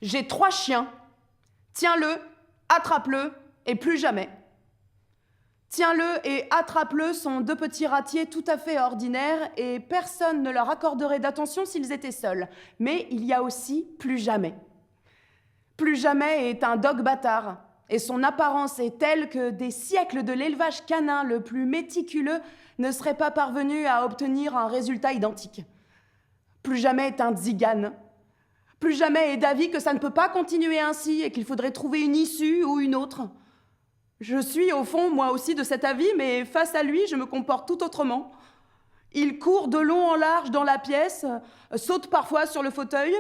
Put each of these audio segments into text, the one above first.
J'ai 3 chiens. Tiens-le, attrape-le, et plus jamais. Tiens-le et attrape-le sont 2 petits ratiers tout à fait ordinaires et personne ne leur accorderait d'attention s'ils étaient seuls. Mais il y a aussi plus jamais. Plus jamais est un dog bâtard et son apparence est telle que des siècles de l'élevage canin le plus méticuleux ne seraient pas parvenus à obtenir un résultat identique. Plus jamais est un tzigane. Plus jamais est d'avis que ça ne peut pas continuer ainsi et qu'il faudrait trouver une issue ou une autre. Je suis, au fond, moi aussi de cet avis, mais face à lui, je me comporte tout autrement. Il court de long en large dans la pièce, saute parfois sur le fauteuil,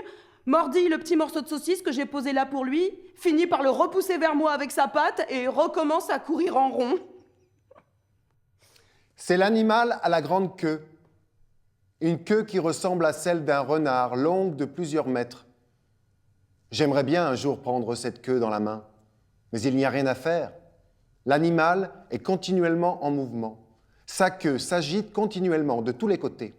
mordit le petit morceau de saucisse que j'ai posé là pour lui, finit par le repousser vers moi avec sa patte et recommence à courir en rond. C'est l'animal à la grande queue. Une queue qui ressemble à celle d'un renard, longue de plusieurs mètres. J'aimerais bien un jour prendre cette queue dans la main, mais il n'y a rien à faire. L'animal est continuellement en mouvement. Sa queue s'agite continuellement de tous les côtés.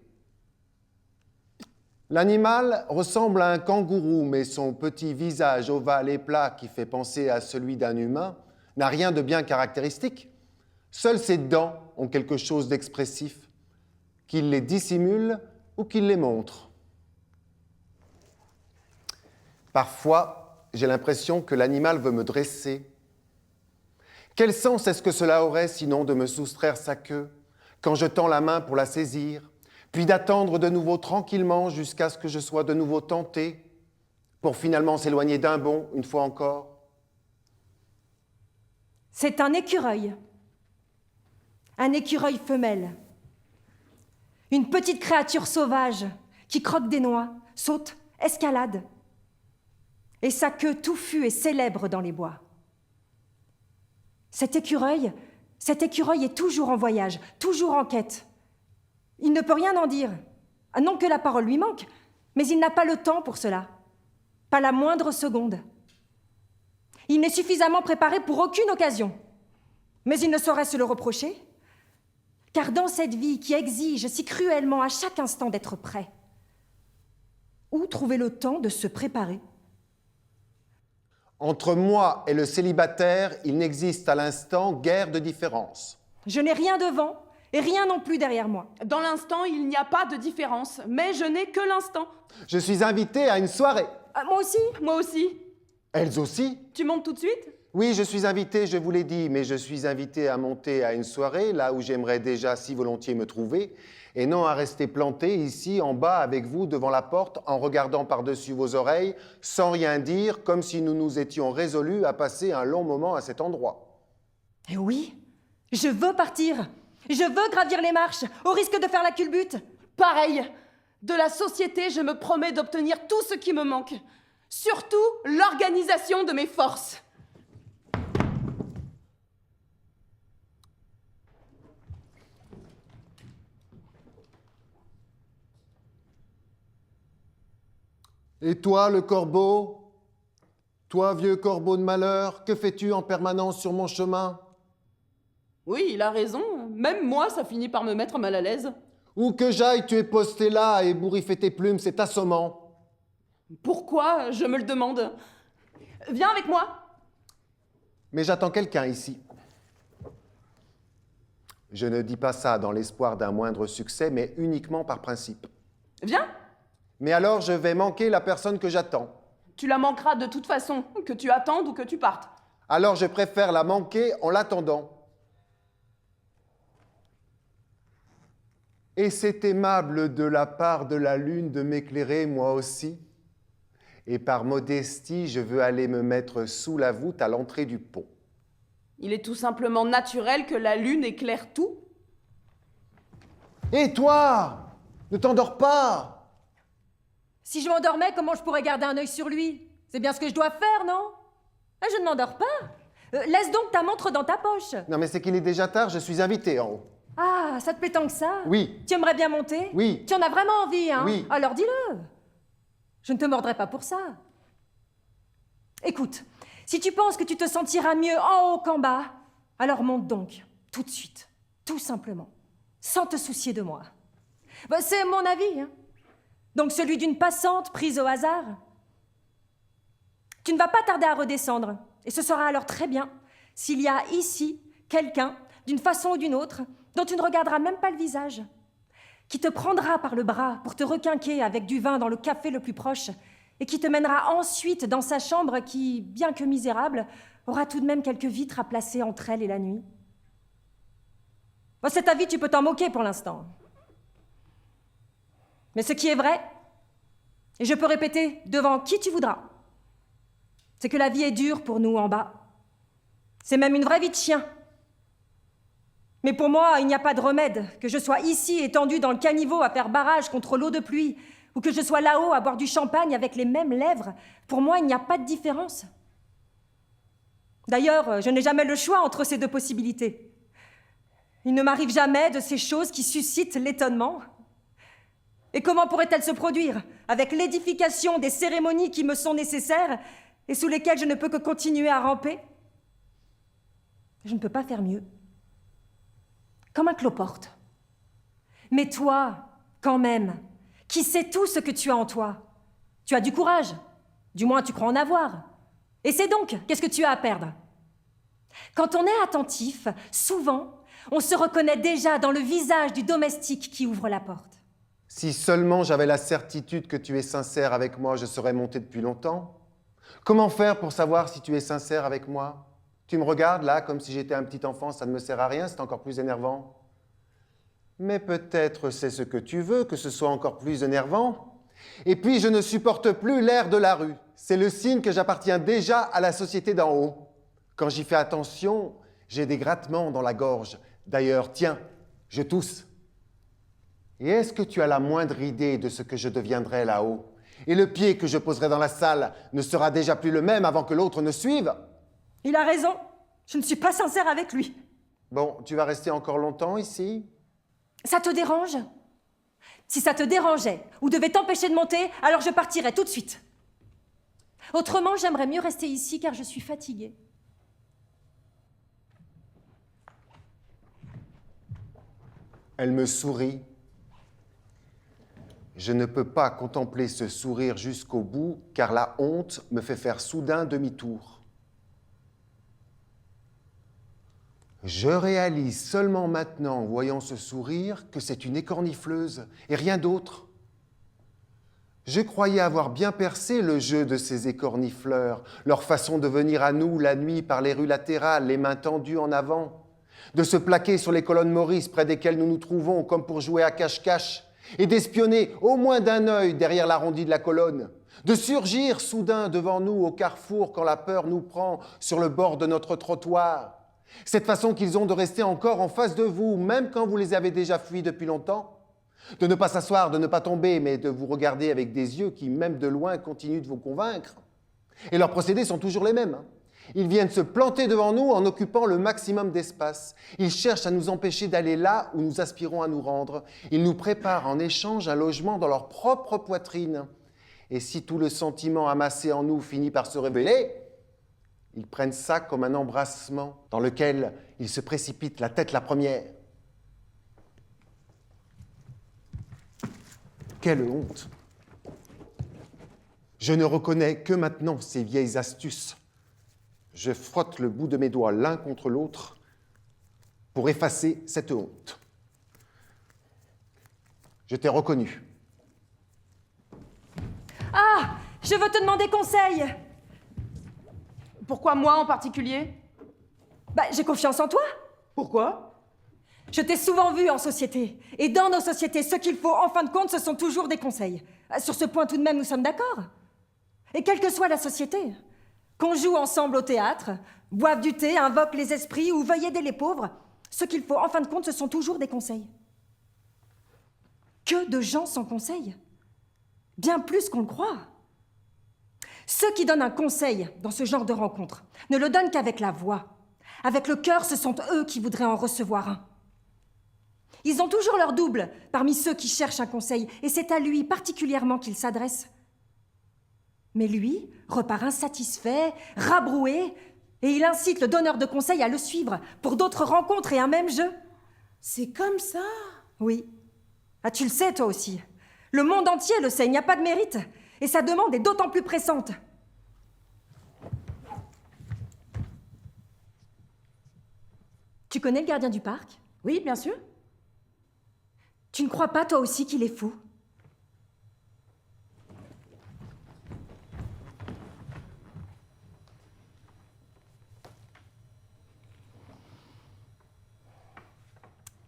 L'animal ressemble à un kangourou, mais son petit visage ovale et plat qui fait penser à celui d'un humain n'a rien de bien caractéristique. Seules ses dents ont quelque chose d'expressif, qu'il les dissimule ou qu'il les montre. Parfois, j'ai l'impression que l'animal veut me dresser. Quel sens est-ce que cela aurait sinon de me soustraire sa queue quand je tends la main pour la saisir, puis d'attendre de nouveau tranquillement jusqu'à ce que je sois de nouveau tenté, pour finalement s'éloigner d'un bond une fois encore? C'est un écureuil. Un écureuil femelle. Une petite créature sauvage qui croque des noix, saute, escalade. Et sa queue touffue et célèbre dans les bois. Cet écureuil est toujours en voyage, toujours en quête. Il ne peut rien en dire. Non que la parole lui manque, mais il n'a pas le temps pour cela. Pas la moindre seconde. Il n'est suffisamment préparé pour aucune occasion. Mais il ne saurait se le reprocher. Car dans cette vie qui exige si cruellement à chaque instant d'être prêt, où trouver le temps de se préparer? Entre moi et le célibataire, il n'existe à l'instant guère de différence. Je n'ai rien devant et rien non plus derrière moi. Dans l'instant, il n'y a pas de différence, mais je n'ai que l'instant. Je suis invité à une soirée. Moi aussi. Moi aussi. Elles aussi? Tu montes tout de suite? Oui, je suis invité, je vous l'ai dit, mais je suis invité à monter à une soirée, là où j'aimerais déjà si volontiers me trouver, et non à rester planté ici, en bas, avec vous, devant la porte, en regardant par-dessus vos oreilles, sans rien dire, comme si nous nous étions résolus à passer un long moment à cet endroit. Eh oui, je veux partir. Je veux gravir les marches, au risque de faire la culbute. Pareil. De la société, je me promets d'obtenir tout ce qui me manque. Surtout l'organisation de mes forces. Et toi, le corbeau? Toi, vieux corbeau de malheur, que fais-tu en permanence sur mon chemin? Oui, il a raison. Même moi, ça finit par me mettre mal à l'aise. Où que j'aille, tu es posté là et bourriffer tes plumes, c'est assommant. Pourquoi? Je me le demande. Viens avec moi. Mais j'attends quelqu'un ici. Je ne dis pas ça dans l'espoir d'un moindre succès, mais uniquement par principe. Viens. Mais alors, je vais manquer la personne que j'attends. Tu la manqueras de toute façon, que tu attendes ou que tu partes. Alors, je préfère la manquer en l'attendant. Et c'est aimable de la part de la lune de m'éclairer, moi aussi. Et par modestie, je veux aller me mettre sous la voûte à l'entrée du pont. Il est tout simplement naturel que la lune éclaire tout. Et toi? Ne t'endors pas! Si je m'endormais, comment je pourrais garder un œil sur lui? C'est bien ce que je dois faire, non? Je ne m'endors pas. Laisse donc ta montre dans ta poche. Non, mais c'est qu'il est déjà tard, je suis invité en haut. Ah, ça te plaît tant que ça? Oui. Tu aimerais bien monter? Oui. Tu en as vraiment envie, hein? Oui. Alors dis-le. Je ne te mordrai pas pour ça. Écoute, si tu penses que tu te sentiras mieux en haut qu'en bas, alors monte donc, tout de suite, tout simplement, sans te soucier de moi. C'est mon avis, hein? Donc celui d'une passante prise au hasard. Tu ne vas pas tarder à redescendre. Et ce sera alors très bien s'il y a ici quelqu'un, d'une façon ou d'une autre, dont tu ne regarderas même pas le visage, qui te prendra par le bras pour te requinquer avec du vin dans le café le plus proche et qui te mènera ensuite dans sa chambre qui, bien que misérable, aura tout de même quelques vitres à placer entre elle et la nuit. Bon, c'est ta vie, tu peux t'en moquer pour l'instant. Mais ce qui est vrai, et je peux répéter devant qui tu voudras, c'est que la vie est dure pour nous en bas. C'est même une vraie vie de chien. Mais pour moi, il n'y a pas de remède. Que je sois ici, étendu dans le caniveau à faire barrage contre l'eau de pluie, ou que je sois là-haut à boire du champagne avec les mêmes lèvres, pour moi, il n'y a pas de différence. D'ailleurs, je n'ai jamais le choix entre ces deux possibilités. Il ne m'arrive jamais de ces choses qui suscitent l'étonnement. Et comment pourrait-elle se produire avec l'édification des cérémonies qui me sont nécessaires et sous lesquelles je ne peux que continuer à ramper? Je ne peux pas faire mieux. Comme un cloporte. Mais toi, quand même, qui sais tout ce que tu as en toi? Tu as du courage. Du moins, tu crois en avoir. Et c'est donc, qu'est-ce que tu as à perdre? Quand on est attentif, souvent, on se reconnaît déjà dans le visage du domestique qui ouvre la porte. Si seulement j'avais la certitude que tu es sincère avec moi, je serais monté depuis longtemps. Comment faire pour savoir si tu es sincère avec moi? Tu me regardes là comme si j'étais un petit enfant, ça ne me sert à rien, c'est encore plus énervant. Mais peut-être c'est ce que tu veux, que ce soit encore plus énervant. Et puis je ne supporte plus l'air de la rue. C'est le signe que j'appartiens déjà à la société d'en haut. Quand j'y fais attention, j'ai des grattements dans la gorge. D'ailleurs, tiens, je tousse. Et est-ce que tu as la moindre idée de ce que je deviendrai là-haut? Et le pied que je poserai dans la salle ne sera déjà plus le même avant que l'autre ne suive? Il a raison. Je ne suis pas sincère avec lui. Bon, tu vas rester encore longtemps ici? Ça te dérange? Si ça te dérangeait ou devait t'empêcher de monter, alors je partirais tout de suite. Autrement, j'aimerais mieux rester ici car je suis fatiguée. Elle me sourit. Je ne peux pas contempler ce sourire jusqu'au bout, car la honte me fait faire soudain demi-tour. Je réalise seulement maintenant, en voyant ce sourire, que c'est une écornifleuse et rien d'autre. Je croyais avoir bien percé le jeu de ces écornifleurs, leur façon de venir à nous la nuit par les rues latérales, les mains tendues en avant, de se plaquer sur les colonnes Maurice près desquelles nous nous trouvons comme pour jouer à cache-cache, et d'espionner au moins d'un œil derrière l'arrondi de la colonne, de surgir soudain devant nous au carrefour quand la peur nous prend sur le bord de notre trottoir. Cette façon qu'ils ont de rester encore en face de vous, même quand vous les avez déjà fuis depuis longtemps, de ne pas s'asseoir, de ne pas tomber, mais de vous regarder avec des yeux qui, même de loin, continuent de vous convaincre. Et leurs procédés sont toujours les mêmes. Ils viennent se planter devant nous en occupant le maximum d'espace. Ils cherchent à nous empêcher d'aller là où nous aspirons à nous rendre. Ils nous préparent en échange un logement dans leur propre poitrine. Et si tout le sentiment amassé en nous finit par se révéler, ils prennent ça comme un embrassement dans lequel ils se précipitent la tête la première. Quelle honte! Je ne reconnais que maintenant ces vieilles astuces. Je frotte le bout de mes doigts l'un contre l'autre pour effacer cette honte. Je t'ai reconnu. Ah! Je veux te demander conseil! Pourquoi moi en particulier? J'ai confiance en toi. Pourquoi? Je t'ai souvent vu en société. Et dans nos sociétés, ce qu'il faut, en fin de compte, ce sont toujours des conseils. Sur ce point, tout de même, nous sommes d'accord. Et quelle que soit la société, qu'on joue ensemble au théâtre, boive du thé, invoque les esprits ou veuille aider les pauvres, ce qu'il faut, en fin de compte, ce sont toujours des conseils. Que de gens sans conseil? Bien plus qu'on le croit. Ceux qui donnent un conseil dans ce genre de rencontre ne le donnent qu'avec la voix. Avec le cœur, ce sont eux qui voudraient en recevoir un. Ils ont toujours leur double parmi ceux qui cherchent un conseil, et c'est à lui particulièrement qu'ils s'adressent. Mais lui repart insatisfait, rabroué, et il incite le donneur de conseils à le suivre pour d'autres rencontres et un même jeu. C'est comme ça? Oui. Ah, tu le sais, toi aussi. Le monde entier le sait, il n'y a pas de mérite. Et sa demande est d'autant plus pressante. Tu connais le gardien du parc? Oui, bien sûr. Tu ne crois pas, toi aussi, qu'il est fou?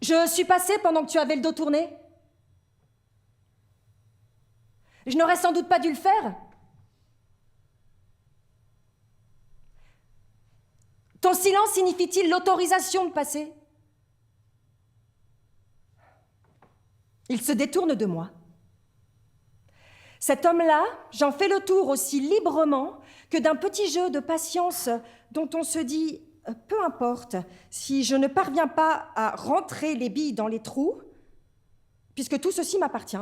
Je suis passée pendant que tu avais le dos tourné. Je n'aurais sans doute pas dû le faire. Ton silence signifie-t-il l'autorisation de passer? Il se détourne de moi. Cet homme-là, j'en fais le tour aussi librement que d'un petit jeu de patience dont on se dit « peu importe, si je ne parviens pas à rentrer les billes dans les trous, puisque tout ceci m'appartient.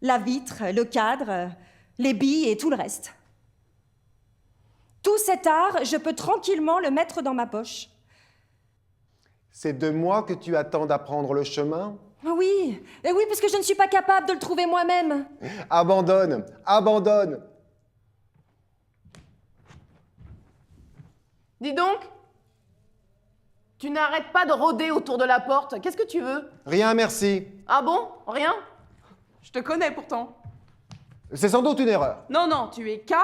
La vitre, le cadre, les billes et tout le reste. Tout cet art, je peux tranquillement le mettre dans ma poche. » C'est de moi que tu attends d'apprendre le chemin? Oui, et oui, parce que je ne suis pas capable de le trouver moi-même. Abandonne, abandonne. Dis donc, tu n'arrêtes pas de rôder autour de la porte. Qu'est-ce que tu veux? Rien, merci. Ah bon? Rien? Je te connais pourtant. C'est sans doute une erreur. Non, non, tu es K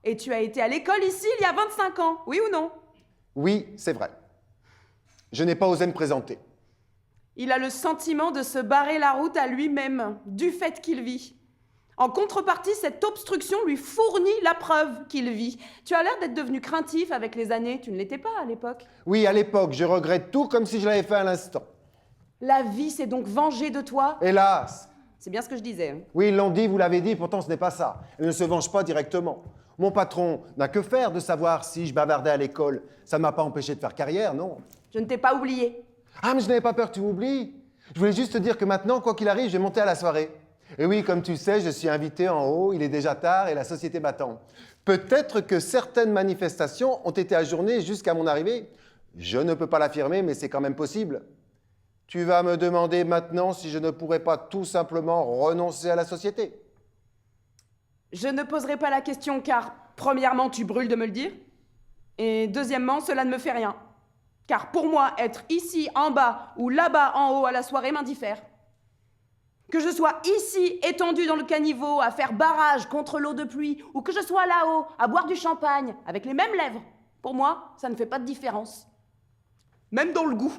et tu as été à l'école ici il y a 25 ans, oui ou non? Oui, c'est vrai. Je n'ai pas osé me présenter. Il a le sentiment de se barrer la route à lui-même, du fait qu'il vit. En contrepartie, cette obstruction lui fournit la preuve qu'il vit. Tu as l'air d'être devenu craintif avec les années, tu ne l'étais pas à l'époque. Oui, à l'époque, je regrette tout comme si je l'avais fait à l'instant. La vie s'est donc vengée de toi? Hélas. C'est bien ce que je disais. Oui, ils l'ont dit, vous l'avez dit, pourtant ce n'est pas ça. Elle ne se venge pas directement. Mon patron n'a que faire de savoir si je bavardais à l'école. Ça ne m'a pas empêché de faire carrière, non. Je ne t'ai pas oublié. Ah, mais je n'avais pas peur que tu m'oublies. Je voulais juste te dire que maintenant, quoi qu'il arrive, je vais monter à la soirée. Et oui, comme tu sais, je suis invité en haut, il est déjà tard et la société m'attend. Peut-être que certaines manifestations ont été ajournées jusqu'à mon arrivée. Je ne peux pas l'affirmer, mais c'est quand même possible. Tu vas me demander maintenant si je ne pourrais pas tout simplement renoncer à la société. Je ne poserai pas la question car, premièrement, tu brûles de me le dire. Et deuxièmement, cela ne me fait rien. Car pour moi, être ici en bas ou là-bas en haut à la soirée m'indiffère. Que je sois ici, étendu dans le caniveau, à faire barrage contre l'eau de pluie, ou que je sois là-haut, à boire du champagne, avec les mêmes lèvres, pour moi, ça ne fait pas de différence. Même dans le goût.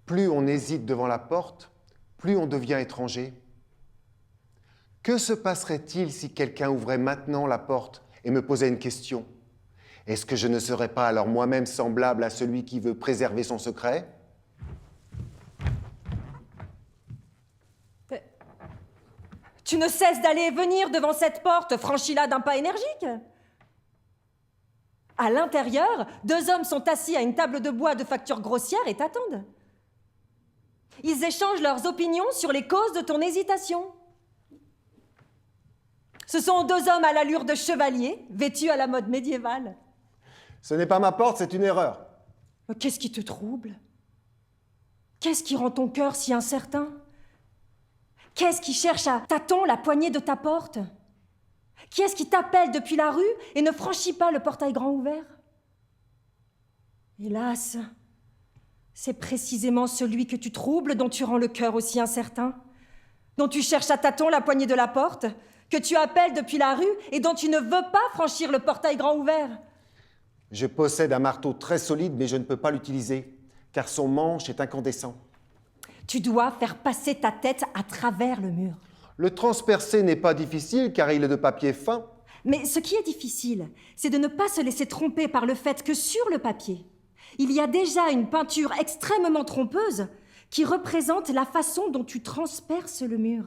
Plus on hésite devant la porte, plus on devient étranger. Que se passerait-il si quelqu'un ouvrait maintenant la porte et me posait une question? Est-ce que je ne serais pas alors moi-même semblable à celui qui veut préserver son secret? Tu ne cesses d'aller et venir devant cette porte, franchis-la d'un pas énergique. À l'intérieur, deux hommes sont assis à une table de bois de facture grossière et t'attendent. Ils échangent leurs opinions sur les causes de ton hésitation. Ce sont deux hommes à l'allure de chevaliers, vêtus à la mode médiévale. Ce n'est pas ma porte, c'est une erreur. Qu'est-ce qui te trouble? Qu'est-ce qui rend ton cœur si incertain? Qu'est-ce qui cherche à tâtons la poignée de ta porte? Qui est-ce qui t'appelle depuis la rue et ne franchit pas le portail grand ouvert? Hélas, c'est précisément celui que tu troubles dont tu rends le cœur aussi incertain, dont tu cherches à tâtons la poignée de la porte, que tu appelles depuis la rue et dont tu ne veux pas franchir le portail grand ouvert. Je possède un marteau très solide, mais je ne peux pas l'utiliser, car son manche est incandescent. Tu dois faire passer ta tête à travers le mur. Le transpercer n'est pas difficile, car il est de papier fin. Mais ce qui est difficile, c'est de ne pas se laisser tromper par le fait que sur le papier, il y a déjà une peinture extrêmement trompeuse qui représente la façon dont tu transperces le mur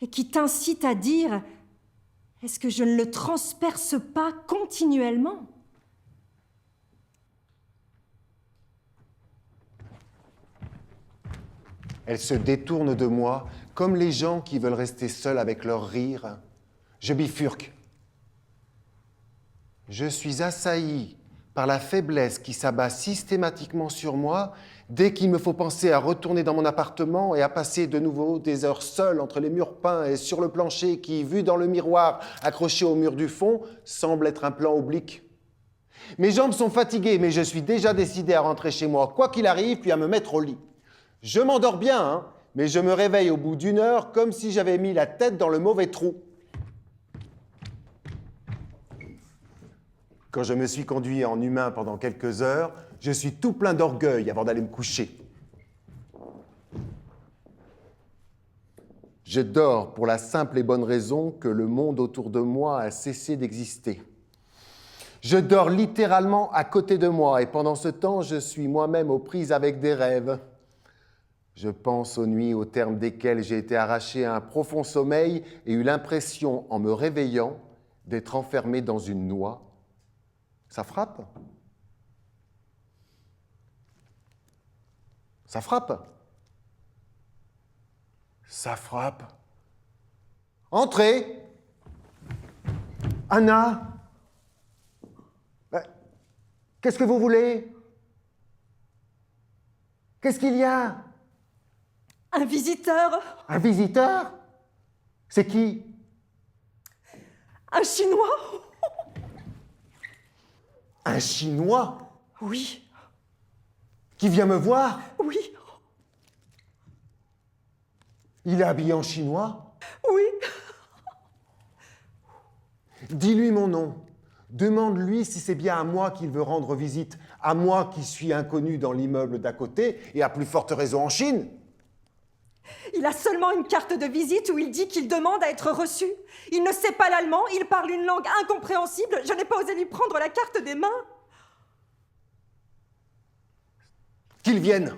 et qui t'incite à dire « Est-ce que je ne le transperce pas continuellement ?» Elle se détourne de moi, comme les gens qui veulent rester seuls avec leur rire. Je bifurque. Je suis assailli par la faiblesse qui s'abat systématiquement sur moi Dès qu'il me faut penser à retourner dans mon appartement et à passer de nouveau des heures seul entre les murs peints et sur le plancher qui, vu dans le miroir accroché au mur du fond, semble être un plan oblique. Mes jambes sont fatiguées, mais je suis déjà décidé à rentrer chez moi, quoi qu'il arrive, puis à me mettre au lit. Je m'endors bien, hein, mais je me réveille au bout d'une heure comme si j'avais mis la tête dans le mauvais trou. Quand je me suis conduit en humain pendant quelques heures, je suis tout plein d'orgueil avant d'aller me coucher. Je dors pour la simple et bonne raison que le monde autour de moi a cessé d'exister. Je dors littéralement à côté de moi et pendant ce temps, je suis moi-même aux prises avec des rêves. Je pense aux nuits au terme desquelles j'ai été arraché à un profond sommeil et eu l'impression, en me réveillant, d'être enfermé dans une noix. Ça frappe? Ça frappe? Ça frappe. Entrez! Anna! Qu'est-ce que vous voulez? Qu'est-ce qu'il y a? Un visiteur, Un visiteur? C'est qui? un Chinois. Un Chinois Oui, qui vient me voir? oui, Il est habillé en chinois? oui. Dis-lui mon nom. Demande-lui si c'est bien à moi qu'il veut rendre visite, à moi qui suis inconnu dans l'immeuble d'à côté et à plus forte raison en Chine. Il a seulement une carte de visite où il dit qu'il demande à être reçu. Il ne sait pas l'allemand, il parle une langue incompréhensible. Je n'ai pas osé lui prendre la carte des mains. Qu'il vienne.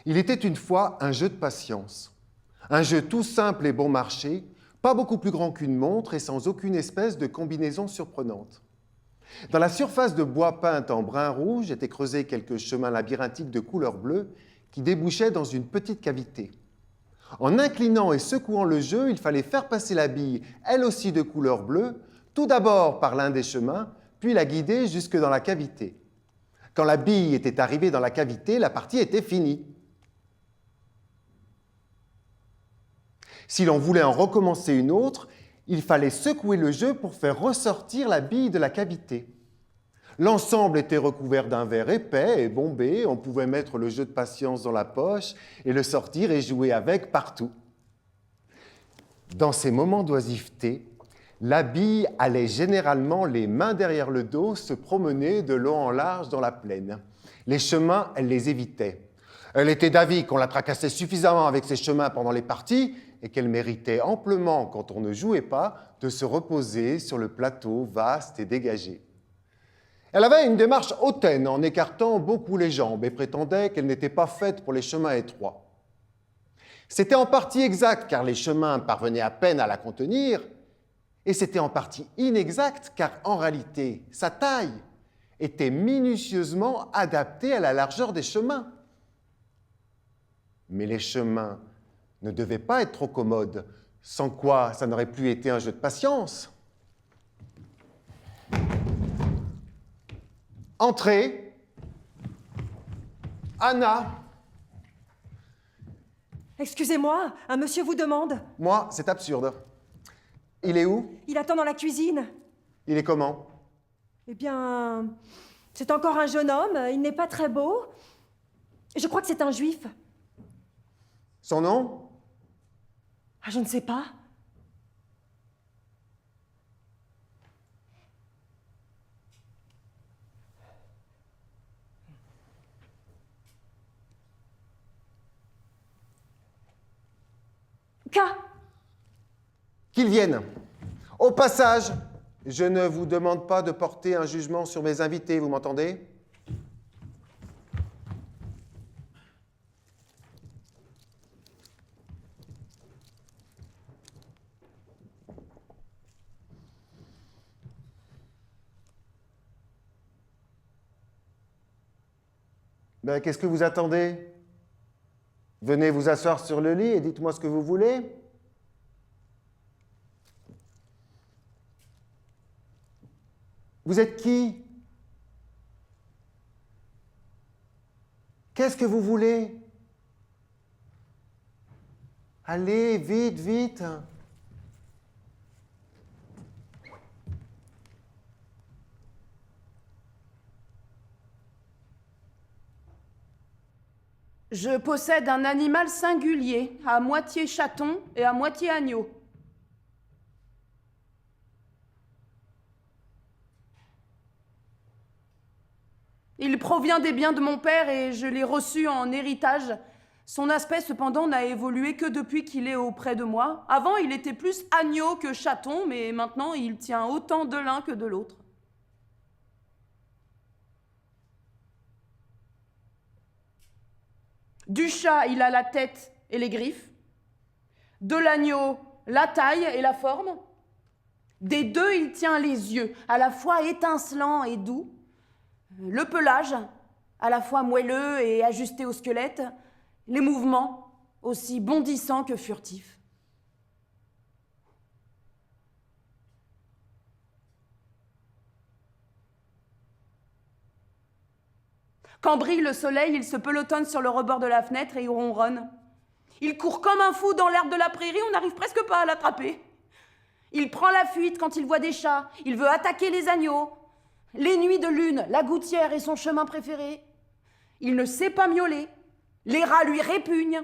Il était une fois un jeu de patience. Un jeu tout simple et bon marché, pas beaucoup plus grand qu'une montre et sans aucune espèce de combinaison surprenante. Dans la surface de bois peinte en brun rouge étaient creusés quelques chemins labyrinthiques de couleur bleue qui débouchaient dans une petite cavité. En inclinant et secouant le jeu, il fallait faire passer la bille, elle aussi de couleur bleue, tout d'abord par l'un des chemins, puis la guider jusque dans la cavité. Quand la bille était arrivée dans la cavité, la partie était finie. Si l'on voulait en recommencer une autre, il fallait secouer le jeu pour faire ressortir la bille de la cavité. L'ensemble était recouvert d'un verre épais et bombé, on pouvait mettre le jeu de patience dans la poche et le sortir et jouer avec partout. Dans ces moments d'oisiveté, la bille allait généralement les mains derrière le dos se promener de long en large dans la plaine. Les chemins, elle les évitait. Elle était d'avis qu'on la tracassait suffisamment avec ses chemins pendant les parties et qu'elle méritait amplement, quand on ne jouait pas, de se reposer sur le plateau vaste et dégagé. Elle avait une démarche hautaine en écartant beaucoup les jambes et prétendait qu'elle n'était pas faite pour les chemins étroits. C'était en partie exact car les chemins parvenaient à peine à la contenir, et c'était en partie inexact car en réalité, sa taille était minutieusement adaptée à la largeur des chemins. Mais les chemins ne devaient pas être trop commodes, sans quoi ça n'aurait plus été un jeu de patience. Entrez. Anna. Excusez-moi, un monsieur vous demande. Moi, c'est absurde. Il est où? Il attend dans la cuisine. Il est comment? Eh bien, c'est encore un jeune homme, il n'est pas très beau. Je crois que c'est un juif. Son nom? Ah, je ne sais pas. K. Qu'il vienne. Au passage, je ne vous demande pas de porter un jugement sur mes invités, vous m'entendez? Ben, qu'est-ce que vous attendez? Venez vous asseoir sur le lit et dites-moi ce que vous voulez. Vous êtes qui? Qu'est-ce que vous voulez? Allez, vite, vite. Je possède un animal singulier, à moitié chaton et à moitié agneau. Il provient des biens de mon père et je l'ai reçu en héritage. Son aspect, cependant, n'a évolué que depuis qu'il est auprès de moi. Avant, il était plus agneau que chaton, mais maintenant, il tient autant de l'un que de l'autre. Du chat, il a la tête et les griffes. De l'agneau, la taille et la forme. Des deux, il tient les yeux, à la fois étincelants et doux. Le pelage, à la fois moelleux et ajusté au squelette. Les mouvements, aussi bondissants que furtifs. Quand brille le soleil, il se pelotonne sur le rebord de la fenêtre et il ronronne. Il court comme un fou dans l'herbe de la prairie, on n'arrive presque pas à l'attraper. Il prend la fuite quand il voit des chats, il veut attaquer les agneaux. Les nuits de lune, la gouttière est son chemin préféré. Il ne sait pas miauler. Les rats lui répugnent.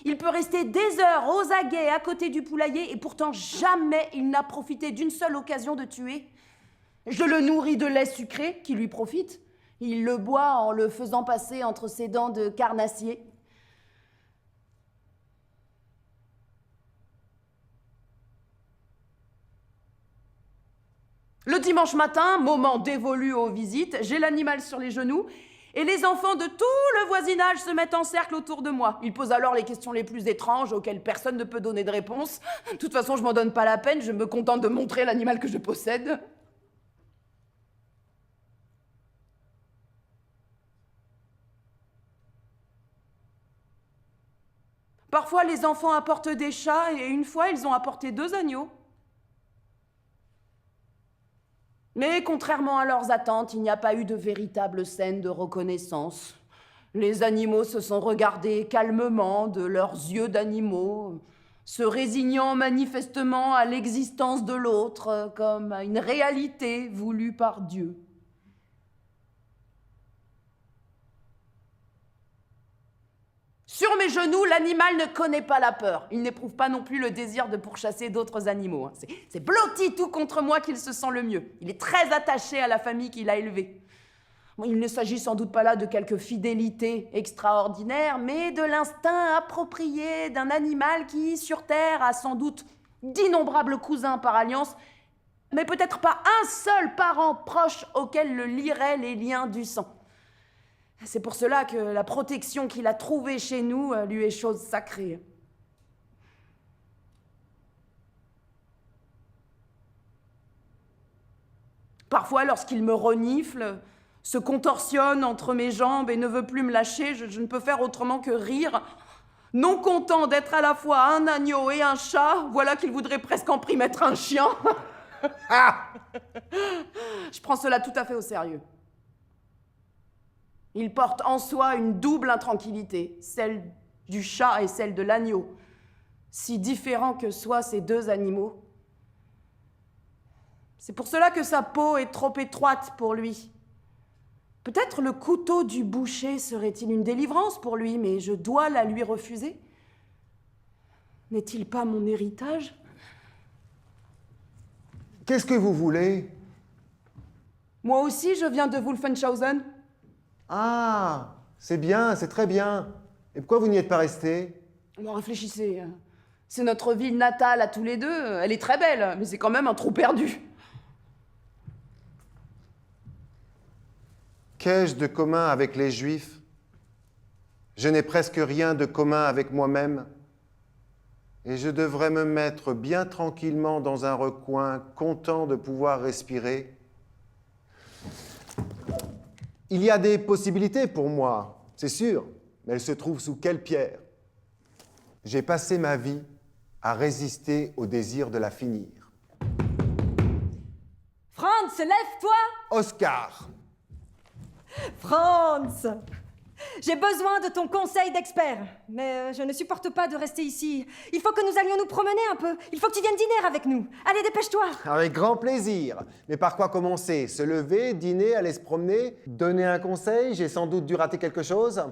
Il peut rester des heures aux aguets à côté du poulailler et pourtant jamais il n'a profité d'une seule occasion de tuer. Je le nourris de lait sucré qui lui profite. Il le boit en le faisant passer entre ses dents de carnassier. Le dimanche matin, moment dévolu aux visites, j'ai l'animal sur les genoux et les enfants de tout le voisinage se mettent en cercle autour de moi. Ils posent alors les questions les plus étranges auxquelles personne ne peut donner de réponse. De toute façon, je m'en donne pas la peine, je me contente de montrer l'animal que je possède. Parfois, les enfants apportent des chats et une fois, ils ont apporté 2 agneaux. Mais contrairement à leurs attentes, il n'y a pas eu de véritable scène de reconnaissance. Les animaux se sont regardés calmement de leurs yeux d'animaux, se résignant manifestement à l'existence de l'autre comme à une réalité voulue par Dieu. Sur mes genoux, l'animal ne connaît pas la peur. Il n'éprouve pas non plus le désir de pourchasser d'autres animaux. C'est blotti tout contre moi qu'il se sent le mieux. Il est très attaché à la famille qu'il a élevée. Il ne s'agit sans doute pas là de quelque fidélité extraordinaire, mais de l'instinct approprié d'un animal qui, sur Terre, a sans doute d'innombrables cousins par alliance, mais peut-être pas un seul parent proche auquel le lieraient les liens du sang. C'est pour cela que la protection qu'il a trouvée chez nous lui est chose sacrée. Parfois, lorsqu'il me renifle, se contorsionne entre mes jambes et ne veut plus me lâcher, je ne peux faire autrement que rire. Non content d'être à la fois un agneau et un chat, voilà qu'il voudrait presque en prix mettre un chien. Je prends cela tout à fait au sérieux. Il porte en soi une double intranquillité, celle du chat et celle de l'agneau. Si différents que soient ces 2 animaux. C'est pour cela que sa peau est trop étroite pour lui. Peut-être le couteau du boucher serait-il une délivrance pour lui, mais je dois la lui refuser. N'est-il pas mon héritage? Qu'est-ce que vous voulez? Moi aussi, je viens de Wolfenshausen. Ah, c'est bien, c'est très bien. Et pourquoi vous n'y êtes pas resté? Bon, réfléchissez. C'est notre ville natale à tous les deux. Elle est très belle, mais c'est quand même un trou perdu. Qu'ai-je de commun avec les Juifs? Je n'ai presque rien de commun avec moi-même. Et je devrais me mettre bien tranquillement dans un recoin, content de pouvoir respirer. Il y a des possibilités pour moi. c'est sûr, mais elle se trouve sous quelle pierre? J'ai passé ma vie à résister au désir de la finir. Franz, lève-toi! Oscar! Franz! J'ai besoin de ton conseil d'expert, mais je ne supporte pas de rester ici. Il faut que nous allions nous promener un peu. Il faut que tu viennes dîner avec nous. Allez, dépêche-toi! Avec grand plaisir. Mais par quoi commencer? Se lever, dîner, aller se promener, donner un conseil? J'ai sans doute dû rater quelque chose.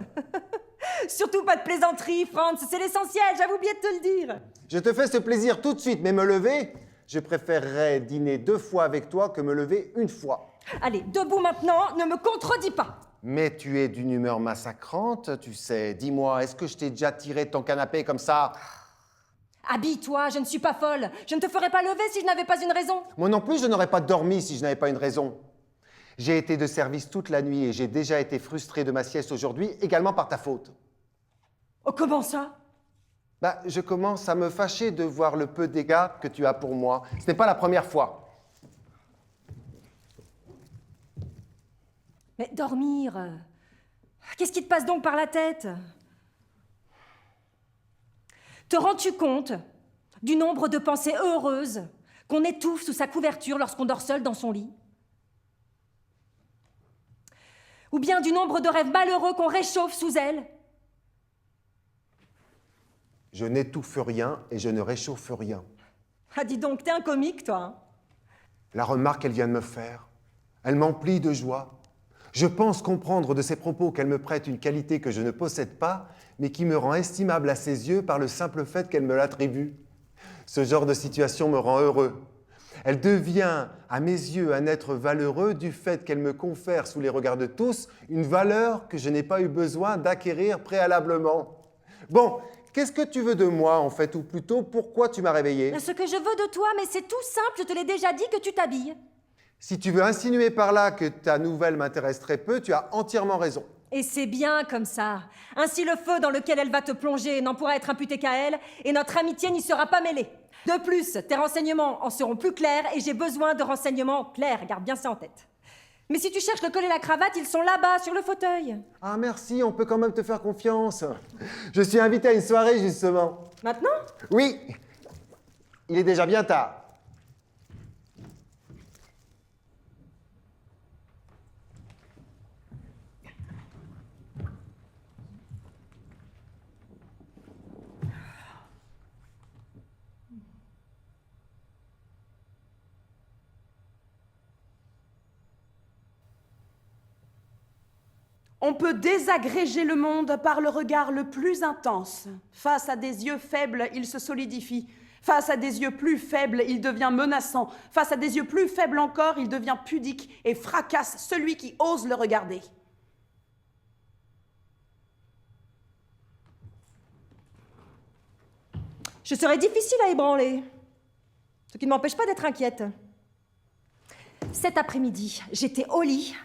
Surtout pas de plaisanterie, Franz, c'est l'essentiel, j'avais oublié de te le dire. Je te fais ce plaisir tout de suite, mais me lever? Je préférerais dîner 2 fois avec toi que me lever 1 fois. Allez, debout maintenant, ne me contredis pas. Mais tu es d'une humeur massacrante, tu sais. Dis-moi, est-ce que je t'ai déjà tiré de ton canapé comme ça? Habille-toi, je ne suis pas folle. Je ne te ferais pas lever si je n'avais pas une raison. Moi non plus, je n'aurais pas dormi si je n'avais pas une raison. J'ai été de service toute la nuit et j'ai déjà été frustré de ma sieste aujourd'hui, également par ta faute. Oh, comment ça? Je commence à me fâcher de voir le peu d'égards que tu as pour moi. Ce n'est pas la première fois. Mais dormir... Qu'est-ce qui te passe donc par la tête? Te rends-tu compte du nombre de pensées heureuses qu'on étouffe sous sa couverture lorsqu'on dort seul dans son lit? Ou bien du nombre de rêves malheureux qu'on réchauffe sous elle? Je n'étouffe rien et je ne réchauffe rien. Ah, dis donc, t'es un comique, toi, hein? La remarque qu'elle vient de me faire, elle m'emplit de joie. Je pense comprendre de ses propos qu'elle me prête une qualité que je ne possède pas, mais qui me rend estimable à ses yeux par le simple fait qu'elle me l'attribue. Ce genre de situation me rend heureux. Elle devient, à mes yeux, un être valeureux du fait qu'elle me confère, sous les regards de tous, une valeur que je n'ai pas eu besoin d'acquérir préalablement. Bon, qu'est-ce que tu veux de moi, en fait, ou plutôt, pourquoi tu m'as réveillé? Ce que je veux de toi, mais c'est tout simple, je te l'ai déjà dit, que tu t'habilles. Si tu veux insinuer par là que ta nouvelle m'intéresse très peu, tu as entièrement raison. Et c'est bien comme ça. Ainsi, le feu dans lequel elle va te plonger n'en pourra être imputé qu'à elle, et notre amitié n'y sera pas mêlée. De plus, tes renseignements en seront plus clairs, et j'ai besoin de renseignements clairs, garde bien ça en tête. Mais si tu cherches le col et la cravate, ils sont là-bas, sur le fauteuil. Ah merci, on peut quand même te faire confiance. Je suis invité à une soirée, justement. Maintenant? Oui, il est déjà bien tard. On peut désagréger le monde par le regard le plus intense. Face à des yeux faibles, il se solidifie. Face à des yeux plus faibles, il devient menaçant. Face à des yeux plus faibles encore, il devient pudique et fracasse celui qui ose le regarder. Je serai difficile à ébranler, ce qui ne m'empêche pas d'être inquiète. Cet après-midi, j'étais au lit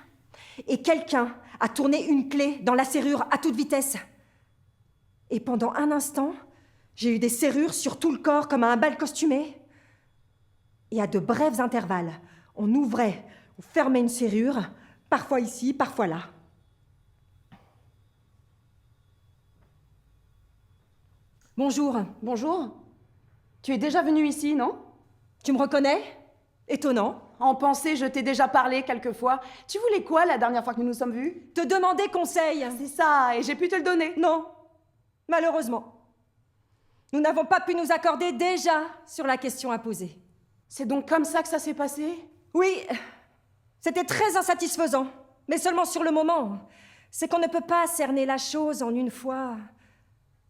et quelqu'un a tourné une clé dans la serrure à toute vitesse. Et pendant un instant, j'ai eu des serrures sur tout le corps comme à un bal costumé. Et à de brefs intervalles, on ouvrait ou fermait une serrure, parfois ici, parfois là. Bonjour. Bonjour. Tu es déjà venu ici, non? Tu me reconnais? Étonnant. En pensée, je t'ai déjà parlé quelquefois. Tu voulais quoi la dernière fois que nous nous sommes vus? Te demander conseil. C'est ça, et j'ai pu te le donner. Non, malheureusement. Nous n'avons pas pu nous accorder déjà sur la question à poser. C'est donc comme ça que ça s'est passé? Oui, c'était très insatisfaisant, mais seulement sur le moment. C'est qu'on ne peut pas cerner la chose en une fois.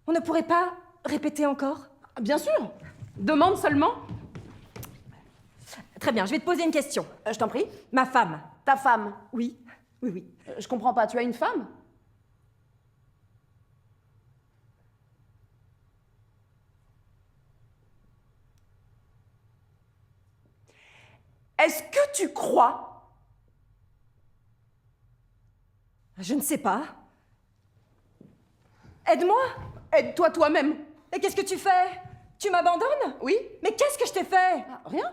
On ne pourrait pas répéter encore? Bien sûr. Demande seulement. Très bien, je vais te poser une question. Je t'en prie. Ma femme. Ta femme. Oui, oui, oui. Je comprends pas, tu as une femme? Est-ce que tu crois? Je ne sais pas. Aide-moi. Aide-toi toi-même. Et qu'est-ce que tu fais? Tu m'abandonnes? Oui? Mais qu'est-ce que je t'ai fait? Rien.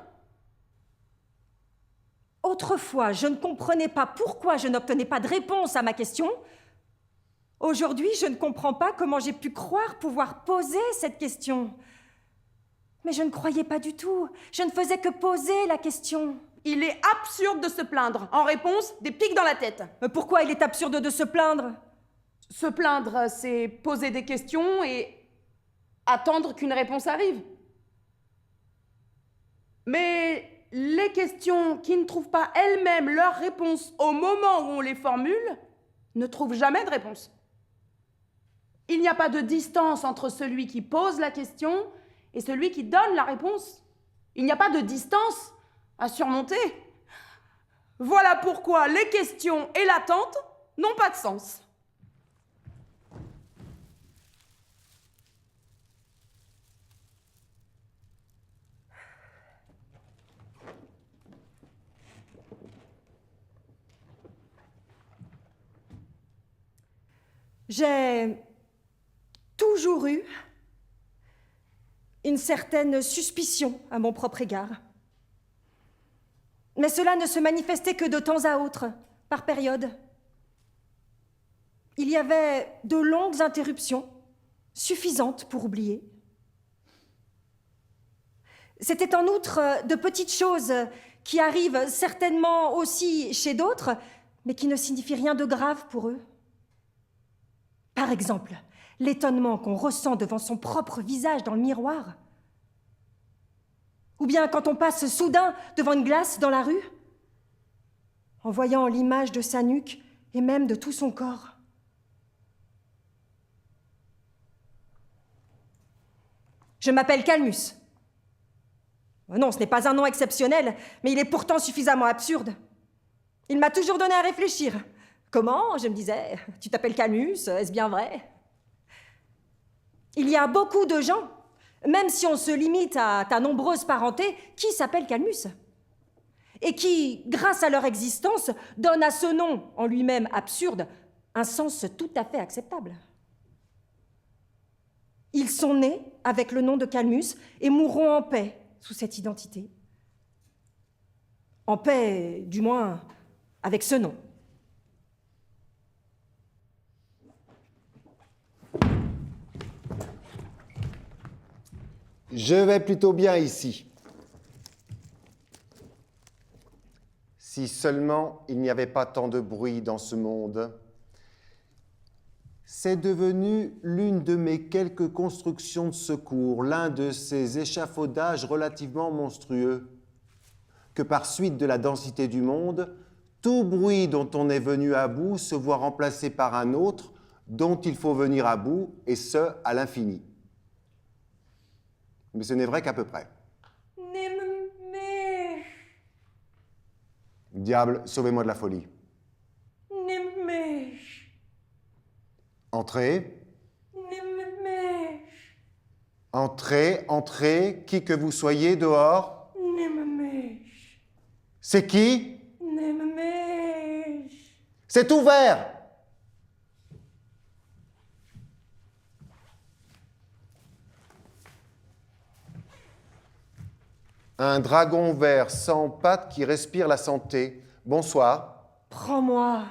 Autrefois, je ne comprenais pas pourquoi je n'obtenais pas de réponse à ma question. Aujourd'hui, je ne comprends pas comment j'ai pu croire pouvoir poser cette question. Mais je ne croyais pas du tout. Je ne faisais que poser la question. Il est absurde de se plaindre. En réponse, des pics dans la tête. Pourquoi il est absurde de se plaindre? Se plaindre, c'est poser des questions et attendre qu'une réponse arrive. Mais les questions qui ne trouvent pas elles-mêmes leur réponse au moment où on les formule ne trouvent jamais de réponse. Il n'y a pas de distance entre celui qui pose la question et celui qui donne la réponse. Il n'y a pas de distance à surmonter. Voilà pourquoi les questions et l'attente n'ont pas de sens. J'ai toujours eu une certaine suspicion à mon propre égard. Mais cela ne se manifestait que de temps à autre, par période. Il y avait de longues interruptions, suffisantes pour oublier. C'était en outre de petites choses qui arrivent certainement aussi chez d'autres, mais qui ne signifient rien de grave pour eux. Par exemple, l'étonnement qu'on ressent devant son propre visage dans le miroir. Ou bien quand on passe soudain devant une glace dans la rue, en voyant l'image de sa nuque et même de tout son corps. Je m'appelle Calmus. Non, ce n'est pas un nom exceptionnel, mais il est pourtant suffisamment absurde. Il m'a toujours donné à réfléchir. Comment? Je me disais, tu t'appelles Calmus, est-ce bien vrai? Il y a beaucoup de gens, même si on se limite à ta nombreuse parenté, qui s'appellent Calmus. Et qui, grâce à leur existence, donnent à ce nom, en lui-même absurde, un sens tout à fait acceptable. Ils sont nés avec le nom de Calmus et mourront en paix sous cette identité. En paix, du moins, avec ce nom. Je vais plutôt bien ici. Si seulement il n'y avait pas tant de bruit dans ce monde. C'est devenu l'une de mes quelques constructions de secours, l'un de ces échafaudages relativement monstrueux, que par suite de la densité du monde, tout bruit dont on est venu à bout se voit remplacé par un autre dont il faut venir à bout, et ce, à l'infini. Mais ce n'est vrai qu'à peu près. Diable, sauvez-moi de la folie. Entrez. Entrez, entrez, qui que vous soyez dehors. C'est qui? C'est ouvert. Un dragon vert sans pattes qui respire la santé. Bonsoir. Prends-moi,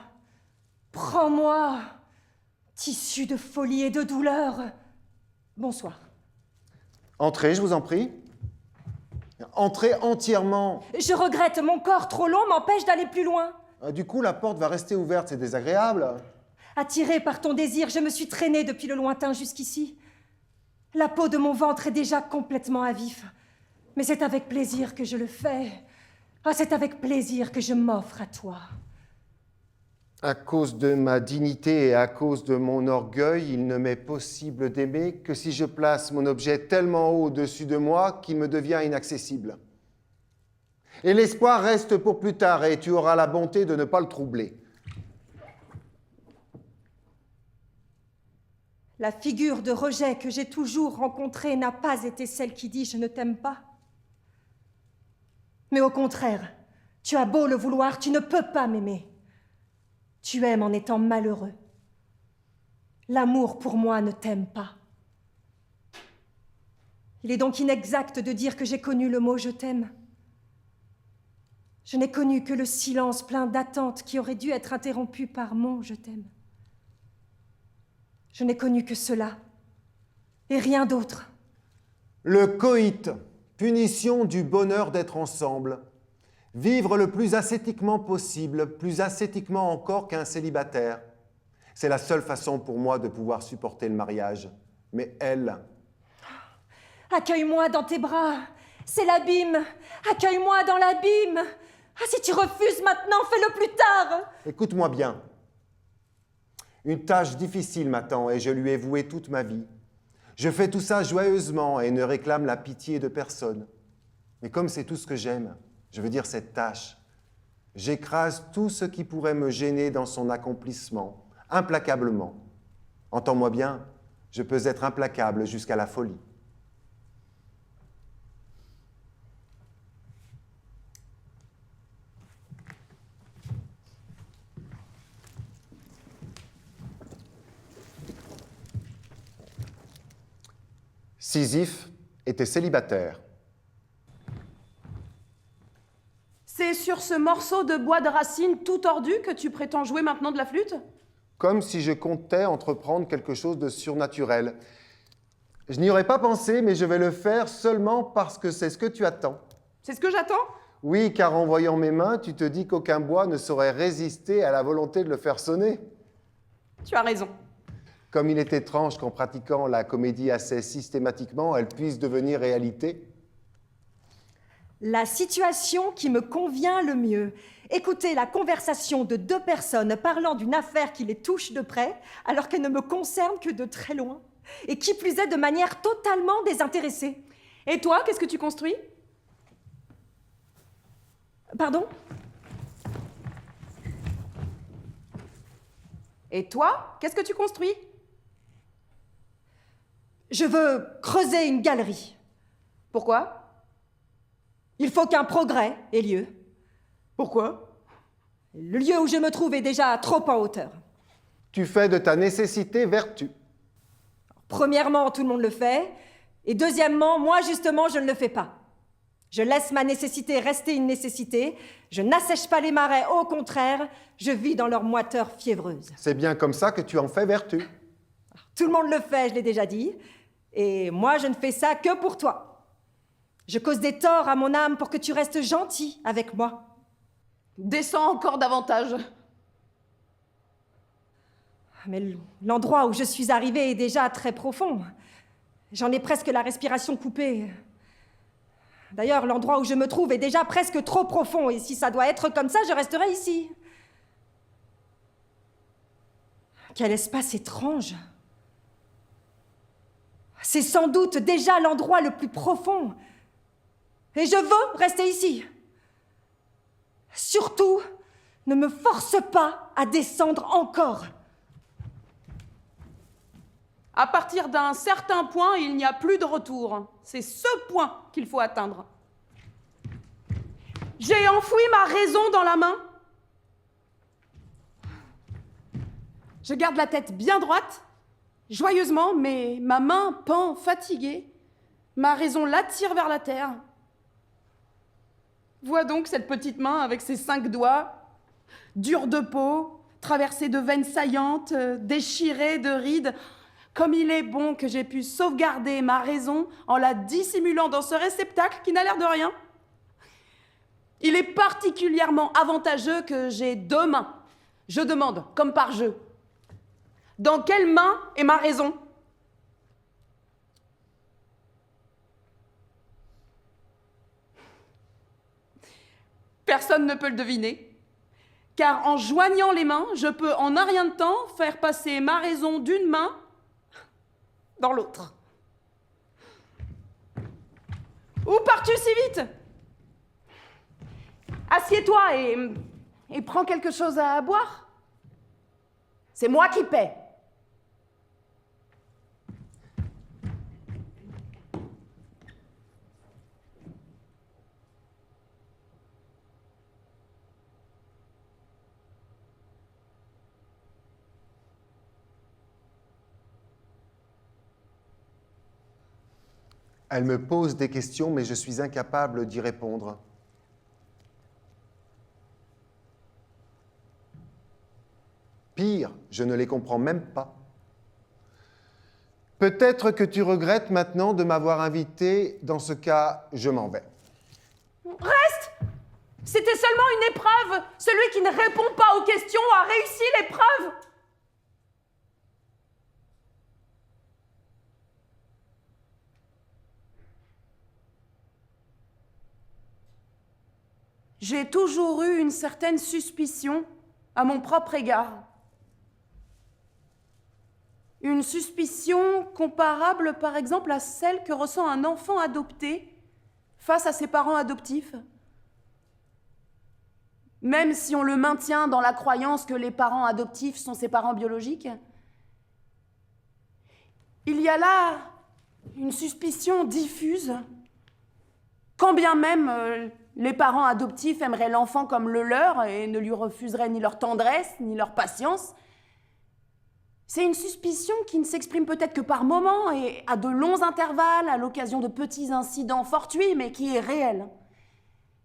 prends-moi, tissu de folie et de douleur. Bonsoir. Entrez, je vous en prie. Entrez entièrement. Je regrette, mon corps trop long m'empêche d'aller plus loin. Du coup, la porte va rester ouverte, c'est désagréable. Attirée par ton désir, je me suis traînée depuis le lointain jusqu'ici. La peau de mon ventre est déjà complètement à vif. Mais c'est avec plaisir que je le fais. Ah, c'est avec plaisir que je m'offre à toi. À cause de ma dignité et à cause de mon orgueil, il ne m'est possible d'aimer que si je place mon objet tellement haut au-dessus de moi qu'il me devient inaccessible. Et l'espoir reste pour plus tard et tu auras la bonté de ne pas le troubler. La figure de rejet que j'ai toujours rencontrée n'a pas été celle qui dit « je ne t'aime pas ». Mais au contraire, tu as beau le vouloir, tu ne peux pas m'aimer. Tu aimes en étant malheureux. L'amour pour moi ne t'aime pas. Il est donc inexact de dire que j'ai connu le mot « je t'aime ». Je n'ai connu que le silence plein d'attente qui aurait dû être interrompu par mon « je t'aime ». Je n'ai connu que cela, et rien d'autre. Le coït, punition du bonheur d'être ensemble. Vivre le plus ascétiquement possible, plus ascétiquement encore qu'un célibataire. C'est la seule façon pour moi de pouvoir supporter le mariage. Mais elle, Accueille-moi dans tes bras, c'est l'abîme. Accueille-moi dans l'abîme. Ah, si tu refuses maintenant, fais-le plus tard. écoute-moi bien. Une tâche difficile m'attend et je lui ai voué toute ma vie. Je fais tout ça joyeusement et ne réclame la pitié de personne. Mais comme c'est tout ce que j'aime, je veux dire cette tâche, j'écrase tout ce qui pourrait me gêner dans son accomplissement, implacablement. Entends-moi bien, je peux être implacable jusqu'à la folie. Sisyphe était célibataire. C'est sur ce morceau de bois de racine tout tordu que tu prétends jouer maintenant de la flûte? Comme si je comptais entreprendre quelque chose de surnaturel. Je n'y aurais pas pensé, mais je vais le faire seulement parce que c'est ce que tu attends. C'est ce que j'attends? Oui, car en voyant mes mains, tu te dis qu'aucun bois ne saurait résister à la volonté de le faire sonner. Tu as raison. Comme il est étrange qu'en pratiquant la comédie assez systématiquement, elle puisse devenir réalité. La situation qui me convient le mieux. Écouter la conversation de deux personnes parlant d'une affaire qui les touche de près, alors qu'elle ne me concerne que de très loin, et qui plus est de manière totalement désintéressée. Et toi, qu'est-ce que tu construis? Pardon? Et toi, qu'est-ce que tu construis? Je veux creuser une galerie. Pourquoi? Il faut qu'un progrès ait lieu. Pourquoi? Le lieu où je me trouve est déjà trop en hauteur. Tu fais de ta nécessité vertu. Premièrement, tout le monde le fait. Et deuxièmement, moi, justement, je ne le fais pas. Je laisse ma nécessité rester une nécessité. Je n'assèche pas les marais, au contraire, je vis dans leur moiteur fiévreuse. C'est bien comme ça que tu en fais vertu. Tout le monde le fait, je l'ai déjà dit. Et moi, je ne fais ça que pour toi. Je cause des torts à mon âme pour que tu restes gentil avec moi. Descends encore davantage. Mais l'endroit où je suis arrivée est déjà très profond. J'en ai presque la respiration coupée. D'ailleurs, l'endroit où je me trouve est déjà presque trop profond, et si ça doit être comme ça, je resterai ici. Quel espace étrange! C'est sans doute déjà l'endroit le plus profond. Et je veux rester ici. Surtout, ne me force pas à descendre encore. À partir d'un certain point, il n'y a plus de retour. C'est ce point qu'il faut atteindre. J'ai enfoui ma raison dans la main. Je garde la tête bien droite, joyeusement, mais ma main pend fatiguée. Ma raison l'attire vers la terre. Vois donc cette petite main avec ses 5 doigts, dure de peau, traversée de veines saillantes, déchirée de rides. Comme il est bon que j'ai pu sauvegarder ma raison en la dissimulant dans ce réceptacle qui n'a l'air de rien. Il est particulièrement avantageux que j'ai 2 mains. Je demande, comme par jeu, dans quelle main est ma raison? Personne ne peut le deviner, car en joignant les mains, je peux en un rien de temps faire passer ma raison d'une main dans l'autre. Où pars-tu si vite? Assieds-toi et prends quelque chose à boire. C'est moi qui paie. Elle me pose des questions, mais je suis incapable d'y répondre. Pire, je ne les comprends même pas. Peut-être que tu regrettes maintenant de m'avoir invité. Dans ce cas, je m'en vais. Reste! C'était seulement une épreuve. Celui qui ne répond pas aux questions a réussi l'épreuve. J'ai toujours eu une certaine suspicion à mon propre égard. Une suspicion comparable, par exemple, à celle que ressent un enfant adopté face à ses parents adoptifs. Même si on le maintient dans la croyance que les parents adoptifs sont ses parents biologiques, il y a là une suspicion diffuse, quand bien même les parents adoptifs aimeraient l'enfant comme le leur et ne lui refuseraient ni leur tendresse, ni leur patience. C'est une suspicion qui ne s'exprime peut-être que par moments et à de longs intervalles, à l'occasion de petits incidents fortuits, mais qui est réelle.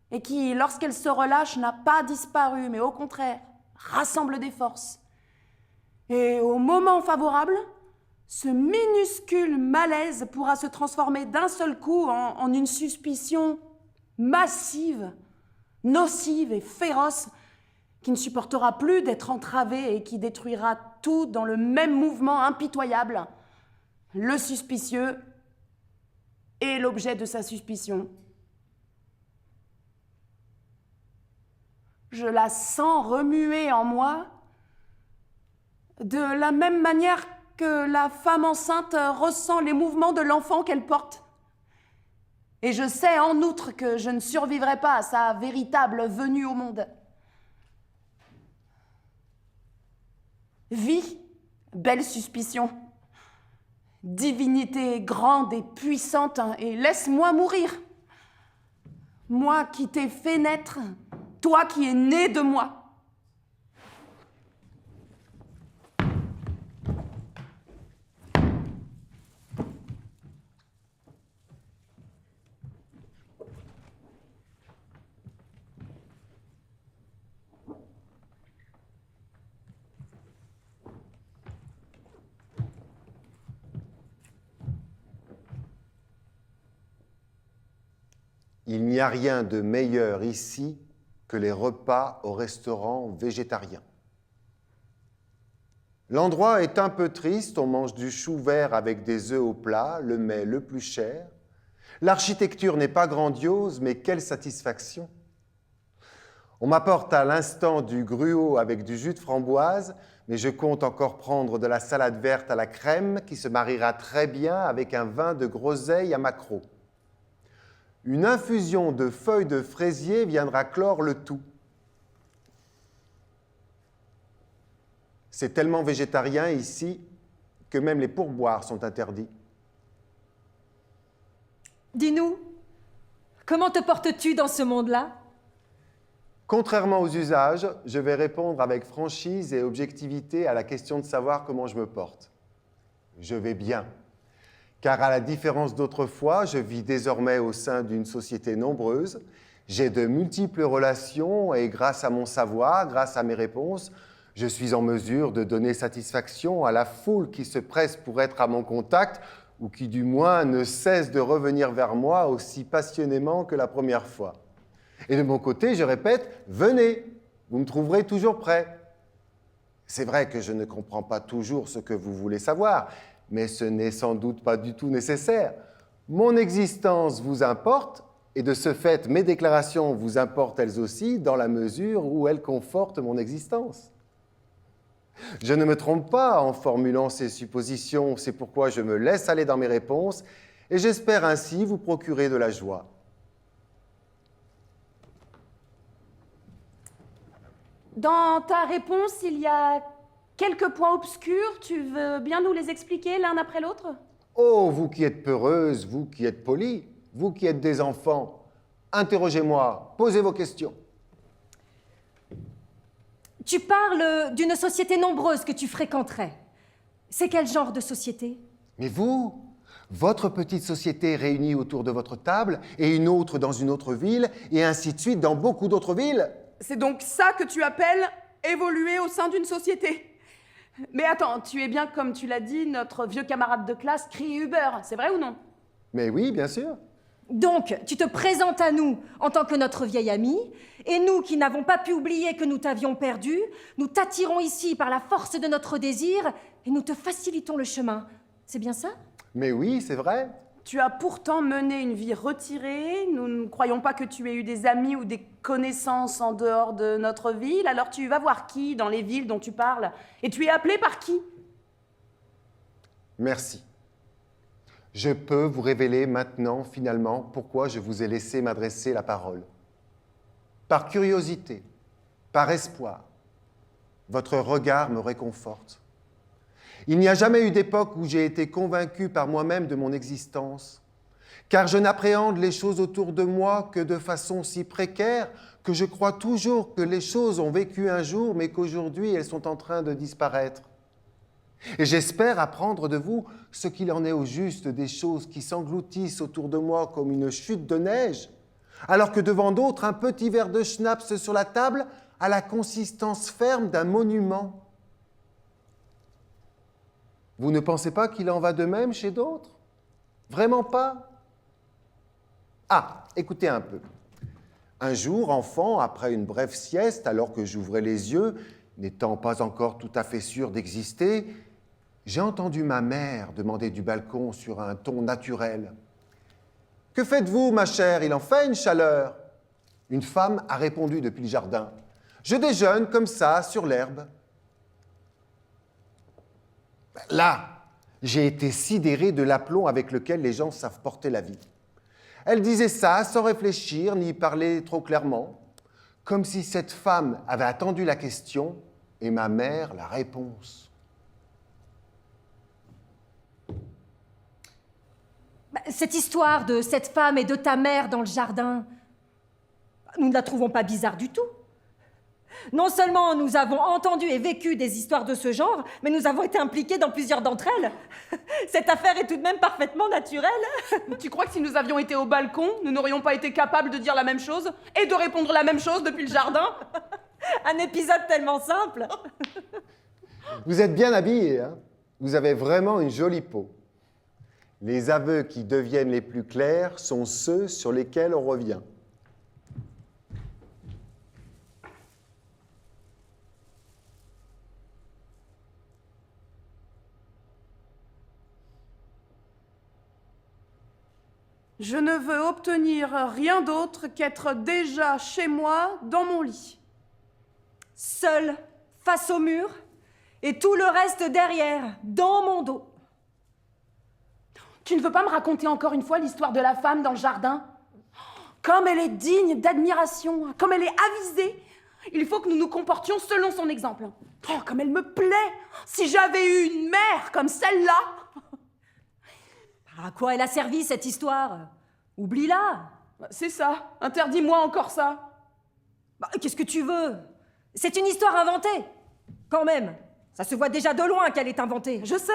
Et qui, lorsqu'elle se relâche, n'a pas disparu, mais au contraire, rassemble des forces. Et au moment favorable, ce minuscule malaise pourra se transformer d'un seul coup en une suspicion massive, nocive et féroce, qui ne supportera plus d'être entravée et qui détruira tout dans le même mouvement impitoyable, le suspicieux et l'objet de sa suspicion. Je la sens remuer en moi de la même manière que la femme enceinte ressent les mouvements de l'enfant qu'elle porte. Et je sais en outre que je ne survivrai pas à sa véritable venue au monde. Vis, belle suspicion, divinité grande et puissante, et laisse-moi mourir. Moi qui t'ai fait naître, toi qui es né de moi. Il n'y a rien de meilleur ici que les repas au restaurant végétarien. L'endroit est un peu triste, on mange du chou vert avec des œufs au plat, le mets le plus cher. L'architecture n'est pas grandiose, mais quelle satisfaction! On m'apporte à l'instant du gruau avec du jus de framboise, mais je compte encore prendre de la salade verte à la crème qui se mariera très bien avec un vin de groseille à maquereau. Une infusion de feuilles de fraisier viendra clore le tout. C'est tellement végétarien ici que même les pourboires sont interdits. Dis-nous, comment te portes-tu dans ce monde-là? Contrairement aux usages, je vais répondre avec franchise et objectivité à la question de savoir comment je me porte. Je vais bien. Car à la différence d'autrefois, je vis désormais au sein d'une société nombreuse, j'ai de multiples relations et grâce à mon savoir, grâce à mes réponses, je suis en mesure de donner satisfaction à la foule qui se presse pour être à mon contact ou qui du moins ne cesse de revenir vers moi aussi passionnément que la première fois. Et de mon côté, je répète, venez, vous me trouverez toujours prêt. C'est vrai que je ne comprends pas toujours ce que vous voulez savoir, mais ce n'est sans doute pas du tout nécessaire. Mon existence vous importe, et de ce fait, mes déclarations vous importent elles aussi, dans la mesure où elles confortent mon existence. Je ne me trompe pas en formulant ces suppositions, c'est pourquoi je me laisse aller dans mes réponses, et j'espère ainsi vous procurer de la joie. Dans ta réponse, il y a quelques points obscurs, tu veux bien nous les expliquer l'un après l'autre? Oh, vous qui êtes peureuse, vous qui êtes polie, vous qui êtes des enfants, interrogez-moi, posez vos questions. Tu parles d'une société nombreuse que tu fréquenterais. C'est quel genre de société? Mais vous, votre petite société réunie autour de votre table et une autre dans une autre ville, et ainsi de suite dans beaucoup d'autres villes. C'est donc ça que tu appelles évoluer au sein d'une société? Mais attends, tu es bien, comme tu l'as dit, notre vieux camarade de classe crie Uber, c'est vrai ou non? Mais oui, bien sûr. Donc, tu te présentes à nous en tant que notre vieille amie, et nous qui n'avons pas pu oublier que nous t'avions perdu, nous t'attirons ici par la force de notre désir, et nous te facilitons le chemin. C'est bien ça? Mais oui, c'est vrai. Tu as pourtant mené une vie retirée, nous ne croyons pas que tu aies eu des amis ou des connaissances en dehors de notre ville, alors tu vas voir qui dans les villes dont tu parles? Et tu es appelé par qui? Merci. Je peux vous révéler maintenant, finalement, pourquoi je vous ai laissé m'adresser la parole. Par curiosité, par espoir, votre regard me réconforte. Il n'y a jamais eu d'époque où j'ai été convaincu par moi-même de mon existence, car je n'appréhende les choses autour de moi que de façon si précaire que je crois toujours que les choses ont vécu un jour, mais qu'aujourd'hui elles sont en train de disparaître. Et j'espère apprendre de vous ce qu'il en est au juste des choses qui s'engloutissent autour de moi comme une chute de neige, alors que devant d'autres, un petit verre de schnapps sur la table a la consistance ferme d'un monument. Vous ne pensez pas qu'il en va de même chez d'autres? Vraiment pas? Ah, écoutez un peu. Un jour, enfant, après une brève sieste, alors que j'ouvrais les yeux, n'étant pas encore tout à fait sûr d'exister, j'ai entendu ma mère demander du balcon sur un ton naturel. « Que faites-vous, ma chère? Il en fait une chaleur. » Une femme a répondu depuis le jardin. « Je déjeune comme ça, sur l'herbe. » Là, j'ai été sidéré de l'aplomb avec lequel les gens savent porter la vie. Elle disait ça sans réfléchir ni parler trop clairement, comme si cette femme avait attendu la question et ma mère la réponse. Cette histoire de cette femme et de ta mère dans le jardin, nous ne la trouvons pas bizarre du tout. Non seulement nous avons entendu et vécu des histoires de ce genre, mais nous avons été impliqués dans plusieurs d'entre elles. Cette affaire est tout de même parfaitement naturelle. Tu crois que si nous avions été au balcon, nous n'aurions pas été capables de dire la même chose et de répondre la même chose depuis le jardin? Un épisode tellement simple. Vous êtes bien habillés, hein? Vous avez vraiment une jolie peau. Les aveux qui deviennent les plus clairs sont ceux sur lesquels on revient. Je ne veux obtenir rien d'autre qu'être déjà chez moi dans mon lit. Seule, face au mur, et tout le reste derrière, dans mon dos. Tu ne veux pas me raconter encore une fois l'histoire de la femme dans le jardin? Comme elle est digne d'admiration, comme elle est avisée. Il faut que nous nous comportions selon son exemple. Oh, comme elle me plaît! Si j'avais eu une mère comme celle-là! À quoi elle a servi cette histoire? Oublie-la. C'est ça. Interdis-moi encore ça. Qu'est-ce que tu veux? C'est une histoire inventée. Quand même. Ça se voit déjà de loin qu'elle est inventée. Je sais.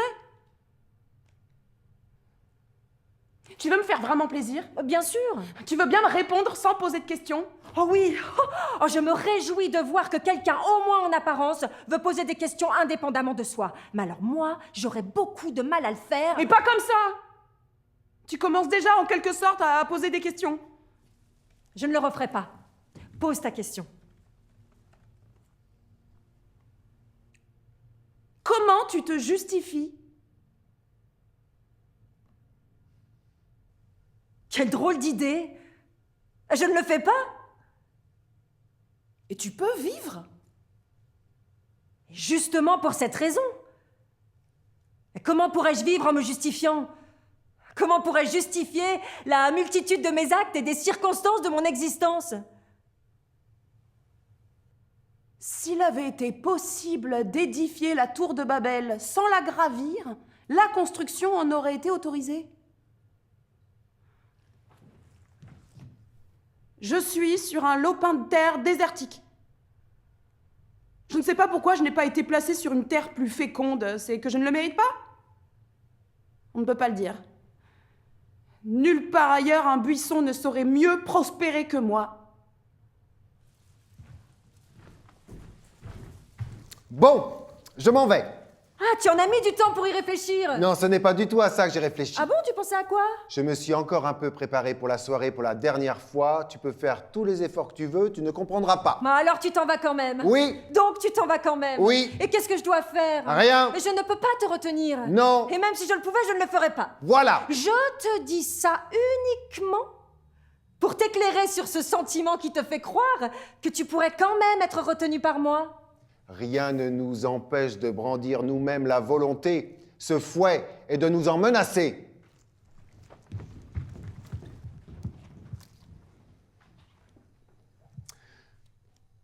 Tu veux me faire vraiment plaisir? Bien sûr. Tu veux bien me répondre sans poser de questions? Oh oui. Oh, je me réjouis de voir que quelqu'un, au moins en apparence, veut poser des questions indépendamment de soi. Mais alors moi, j'aurais beaucoup de mal à le faire. Mais pas comme ça! Tu commences déjà en quelque sorte à poser des questions. Je ne le referai pas. Pose ta question. Comment tu te justifies? Quelle drôle d'idée! Je ne le fais pas. Et tu peux vivre? Justement pour cette raison. Comment pourrais-je vivre en me justifiant? Comment pourrais-je justifier la multitude de mes actes et des circonstances de mon existence? S'il avait été possible d'édifier la tour de Babel sans la gravir, la construction en aurait été autorisée. Je suis sur un lopin de terre désertique. Je ne sais pas pourquoi je n'ai pas été placée sur une terre plus féconde. C'est que je ne le mérite pas? On ne peut pas le dire. Nulle part ailleurs un buisson ne saurait mieux prospérer que moi. Bon, je m'en vais. Ah, tu en as mis du temps pour y réfléchir. Non, ce n'est pas du tout à ça que j'ai réfléchi. Ah bon, tu pensais à quoi? Je me suis encore un peu préparé pour la soirée pour la dernière fois. Tu peux faire tous les efforts que tu veux, tu ne comprendras pas. Bah alors tu t'en vas quand même. Oui. Donc tu t'en vas quand même. Oui. Et qu'est-ce que je dois faire? Rien. Mais je ne peux pas te retenir. Non. Et même si je le pouvais, je ne le ferais pas. Voilà. Je te dis ça uniquement pour t'éclairer sur ce sentiment qui te fait croire que tu pourrais quand même être retenu par moi. Rien ne nous empêche de brandir nous-mêmes la volonté, ce fouet, et de nous en menacer.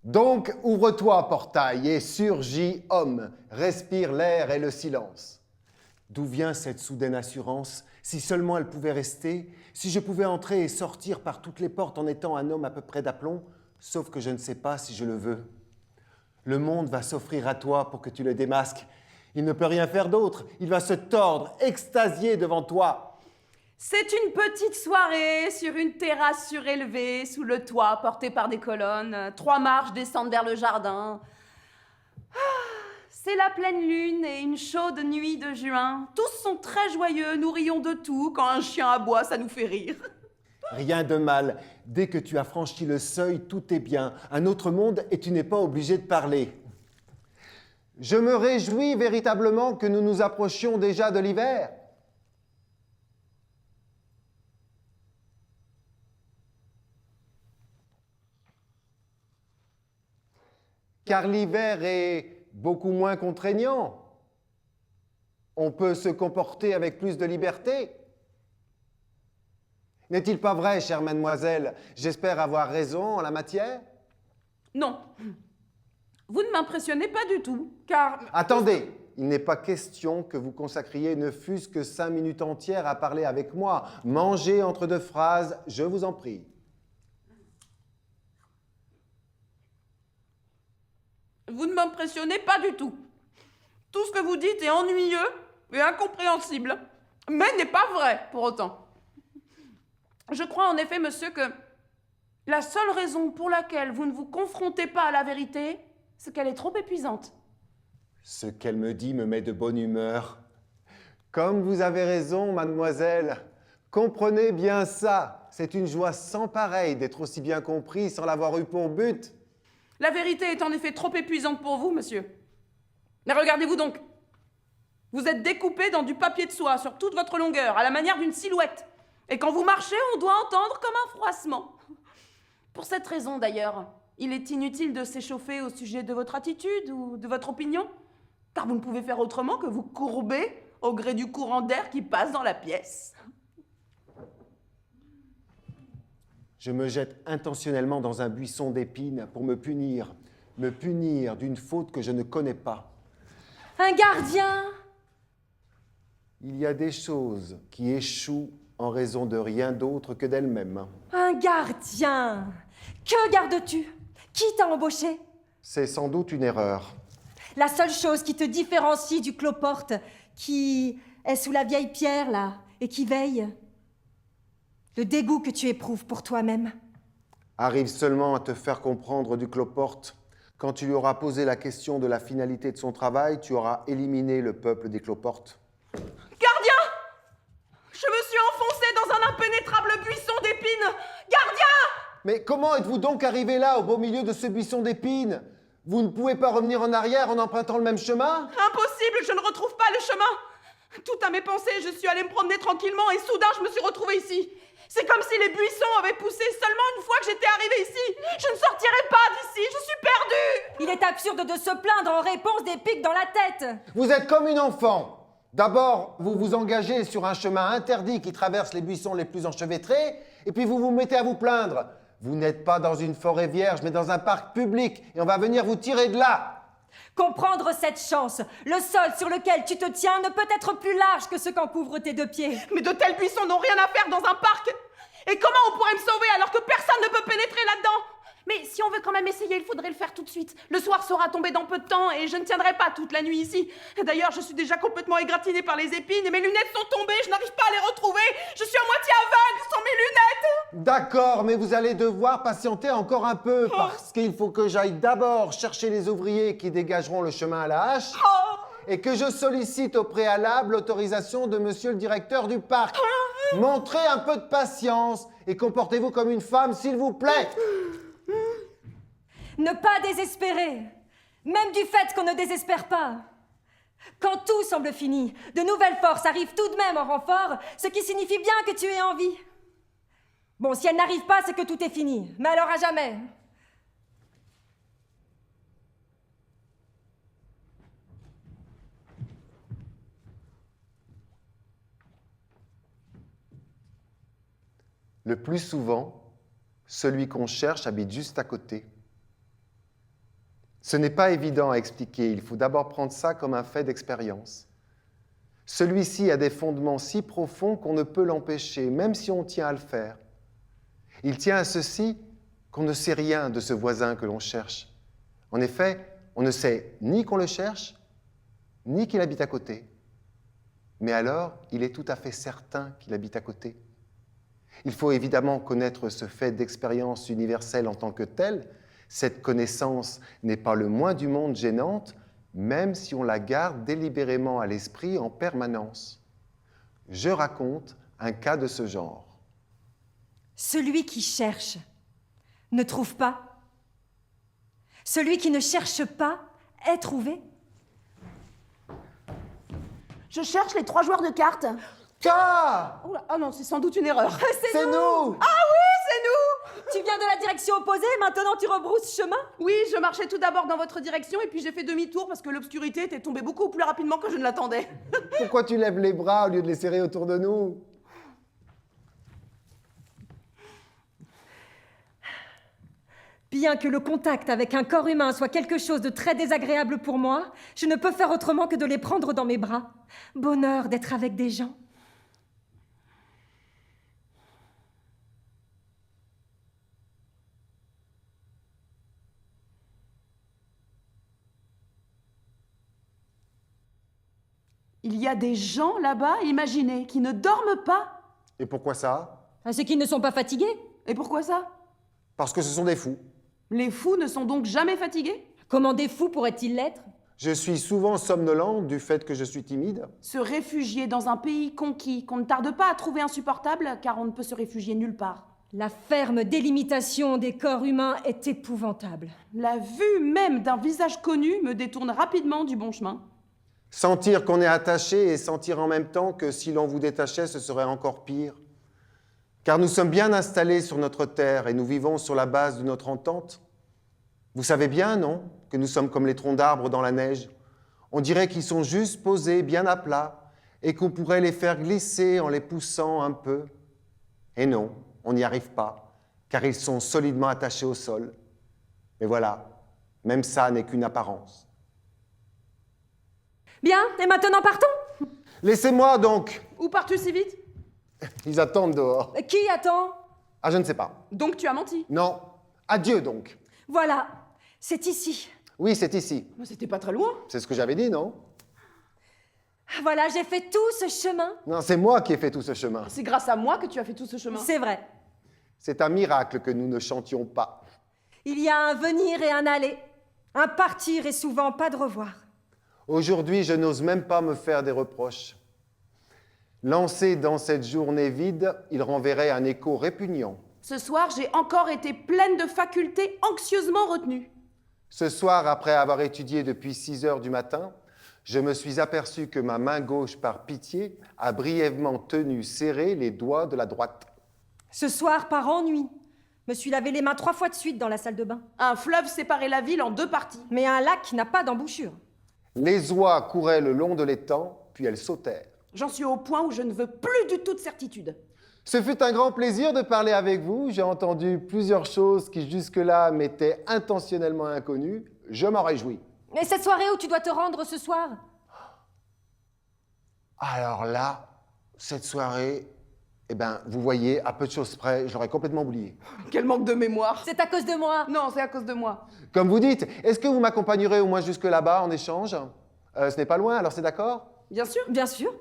Donc, ouvre-toi, portail, et surgis, homme, respire l'air et le silence. D'où vient cette soudaine assurance? Si seulement elle pouvait rester, si je pouvais entrer et sortir par toutes les portes en étant un homme à peu près d'aplomb, sauf que je ne sais pas si je le veux. Le monde va s'offrir à toi pour que tu le démasques. Il ne peut rien faire d'autre. Il va se tordre, extasié devant toi. C'est une petite soirée sur une terrasse surélevée, sous le toit porté par des colonnes. 3 marches descendent vers le jardin. C'est la pleine lune et une chaude nuit de juin. Tous sont très joyeux, nous rions de tout. Quand un chien aboie, ça nous fait rire. Rien de mal. Dès que tu as franchi le seuil, tout est bien. Un autre monde et tu n'es pas obligé de parler. Je me réjouis véritablement que nous nous approchions déjà de l'hiver. Car l'hiver est beaucoup moins contraignant. On peut se comporter avec plus de liberté. N'est-il pas vrai, chère mademoiselle? J'espère avoir raison en la matière. Non. Vous ne m'impressionnez pas du tout, car... Attendez, il n'est pas question que vous consacriez ne fût-ce que 5 minutes entières à parler avec moi. Mangez entre 2 phrases, je vous en prie. Vous ne m'impressionnez pas du tout. Tout ce que vous dites est ennuyeux et incompréhensible, mais n'est pas vrai pour autant. Je crois en effet, monsieur, que la seule raison pour laquelle vous ne vous confrontez pas à la vérité, c'est qu'elle est trop épuisante. Ce qu'elle me dit me met de bonne humeur. Comme vous avez raison, mademoiselle. Comprenez bien ça. C'est une joie sans pareille d'être aussi bien compris sans l'avoir eu pour but. La vérité est en effet trop épuisante pour vous, monsieur. Mais regardez-vous donc. Vous êtes découpé dans du papier de soie sur toute votre longueur, à la manière d'une silhouette. Et quand vous marchez, on doit entendre comme un froissement. Pour cette raison, d'ailleurs, il est inutile de s'échauffer au sujet de votre attitude ou de votre opinion, car vous ne pouvez faire autrement que vous courber au gré du courant d'air qui passe dans la pièce. Je me jette intentionnellement dans un buisson d'épines pour me punir d'une faute que je ne connais pas. Un gardien! Il y a des choses qui échouent en raison de rien d'autre que d'elles-mêmes. Un gardien! Que gardes-tu? Qui t'a embauché? C'est sans doute une erreur. La seule chose qui te différencie du cloporte qui est sous la vieille pierre, là, et qui veille. Le dégoût que tu éprouves pour toi-même. Arrive seulement à te faire comprendre du cloporte. Quand tu lui auras posé la question de la finalité de son travail, tu auras éliminé le peuple des cloportes. Gardien! Je me suis enfoncé dans un impénétrable buisson d'épines! Gardien! Mais comment êtes-vous donc arrivé là, au beau milieu de ce buisson d'épines? Vous ne pouvez pas revenir en arrière en empruntant le même chemin? Impossible, je ne retrouve pas le chemin. Tout à mes pensées, je suis allée me promener tranquillement et soudain je me suis retrouvée ici. C'est comme si les buissons avaient poussé seulement une fois que j'étais arrivée ici. Je ne sortirai pas d'ici, je suis perdue. Il est absurde de se plaindre en réponse des pics dans la tête. Vous êtes comme une enfant. D'abord, vous vous engagez sur un chemin interdit qui traverse les buissons les plus enchevêtrés, et puis vous vous mettez à vous plaindre. Vous n'êtes pas dans une forêt vierge, mais dans un parc public, et on va venir vous tirer de là. Comprendre cette chance. Le sol sur lequel tu te tiens ne peut être plus large que ce qu'en couvrent tes 2 pieds. Mais de tels buissons n'ont rien à faire dans un parc. Et comment on pourrait me sauver alors que personne ne peut pénétrer là-dedans? Mais si on veut quand même essayer, il faudrait le faire tout de suite. Le soir sera tombé dans peu de temps et je ne tiendrai pas toute la nuit ici. D'ailleurs, je suis déjà complètement égratignée par les épines et mes lunettes sont tombées, je n'arrive pas à les retrouver. Je suis à moitié aveugle sans mes lunettes. D'accord, mais vous allez devoir patienter encore un peu, parce qu'il faut que j'aille d'abord chercher les ouvriers qui dégageront le chemin à la hache. et que je sollicite au préalable l'autorisation de monsieur le directeur du parc. Montrez un peu de patience et comportez-vous comme une femme, s'il vous plaît. Ne pas désespérer, même du fait qu'on ne désespère pas. Quand tout semble fini, de nouvelles forces arrivent tout de même en renfort, ce qui signifie bien que tu es en vie. Bon, si elles n'arrivent pas, c'est que tout est fini, mais alors à jamais. Le plus souvent, celui qu'on cherche habite juste à côté. Ce n'est pas évident à expliquer, il faut d'abord prendre ça comme un fait d'expérience. Celui-ci a des fondements si profonds qu'on ne peut l'empêcher, même si on tient à le faire. Il tient à ceci qu'on ne sait rien de ce voisin que l'on cherche. En effet, on ne sait ni qu'on le cherche, ni qu'il habite à côté. Mais alors, il est tout à fait certain qu'il habite à côté. Il faut évidemment connaître ce fait d'expérience universelle en tant que tel. Cette connaissance n'est pas le moins du monde gênante, même si on la garde délibérément à l'esprit en permanence. Je raconte un cas de ce genre. Celui qui cherche ne trouve pas. Celui qui ne cherche pas est trouvé. Je cherche les 3 joueurs de cartes. K! Oh là, ah non, c'est sans doute une erreur. C'est nous! Ah oui, c'est nous! Tu viens de la direction opposée, maintenant tu rebrousses chemin? Oui, je marchais tout d'abord dans votre direction et puis j'ai fait demi-tour parce que l'obscurité était tombée beaucoup plus rapidement que je ne l'attendais. Pourquoi tu lèves les bras au lieu de les serrer autour de nous? Bien que le contact avec un corps humain soit quelque chose de très désagréable pour moi, je ne peux faire autrement que de les prendre dans mes bras. Bonheur d'être avec des gens. Il y a des gens là-bas, imaginez, qui ne dorment pas. Et pourquoi ça? C'est qu'ils ne sont pas fatigués. Et pourquoi ça? Parce que ce sont des fous. Les fous ne sont donc jamais fatigués? Comment des fous pourraient-ils l'être? Je suis souvent somnolent du fait que je suis timide. Se réfugier dans un pays conquis qu'on ne tarde pas à trouver insupportable, car on ne peut se réfugier nulle part. La ferme délimitation des corps humains est épouvantable. La vue même d'un visage connu me détourne rapidement du bon chemin. Sentir qu'on est attaché et sentir en même temps que si l'on vous détachait, ce serait encore pire. Car nous sommes bien installés sur notre terre et nous vivons sur la base de notre entente. Vous savez bien, non, que nous sommes comme les troncs d'arbres dans la neige. On dirait qu'ils sont juste posés bien à plat et qu'on pourrait les faire glisser en les poussant un peu. Et non, on n'y arrive pas, car ils sont solidement attachés au sol. Mais voilà, même ça n'est qu'une apparence. Bien, et maintenant partons? Laissez-moi donc. Où pars-tu si vite? Ils attendent dehors. Qui attend? Ah, je ne sais pas. Donc tu as menti. Non. Adieu donc. Voilà, c'est ici. Oui, c'est ici. Mais c'était pas très loin. C'est ce que j'avais dit, non? Voilà, j'ai fait tout ce chemin. Non, c'est moi qui ai fait tout ce chemin. C'est grâce à moi que tu as fait tout ce chemin. C'est vrai. C'est un miracle que nous ne chantions pas. Il y a un venir et un aller. Un partir et souvent pas de revoir. Aujourd'hui, je n'ose même pas me faire des reproches. Lancé dans cette journée vide, il renverrait un écho répugnant. Ce soir, j'ai encore été pleine de facultés anxieusement retenues. Ce soir, après avoir étudié depuis 6 heures du matin, je me suis aperçu que ma main gauche, par pitié, a brièvement tenu serrés les doigts de la droite. Ce soir, par ennui, me suis lavé les mains 3 fois de suite dans la salle de bain. Un fleuve séparait la ville en 2 parties. Mais un lac n'a pas d'embouchure. Les oies couraient le long de l'étang, puis elles sautèrent. J'en suis au point où je ne veux plus du tout de certitude. Ce fut un grand plaisir de parler avec vous. J'ai entendu plusieurs choses qui jusque-là m'étaient intentionnellement inconnues. Je m'en réjouis. Et cette soirée où tu dois te rendre ce soir? Alors là, cette soirée, eh ben, vous voyez, à peu de choses près, je l'aurais complètement oublié. Quel manque de mémoire. C'est à cause de moi. Non, c'est à cause de moi. Comme vous dites, est-ce que vous m'accompagnerez au moins jusque là-bas en échange? Ce n'est pas loin, alors c'est d'accord? Bien sûr. Bien sûr.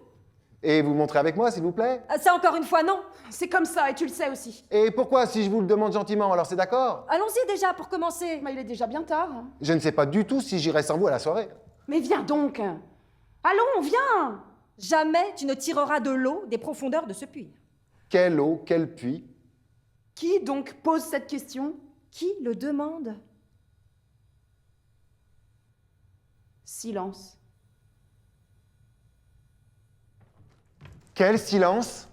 Et vous montrez avec moi, s'il vous plaît? Ça encore une fois, non. C'est comme ça et tu le sais aussi. Et pourquoi, si je vous le demande gentiment, alors c'est d'accord? Allons-y déjà pour commencer. Mais il est déjà bien tard. Je ne sais pas du tout si j'irai sans vous à la soirée. Mais viens donc. Allons, viens! Jamais tu ne tireras de l'eau des profondeurs de ce puits. Quelle eau, quel puits? Qui donc pose cette question? Qui le demande? Silence. Quel silence?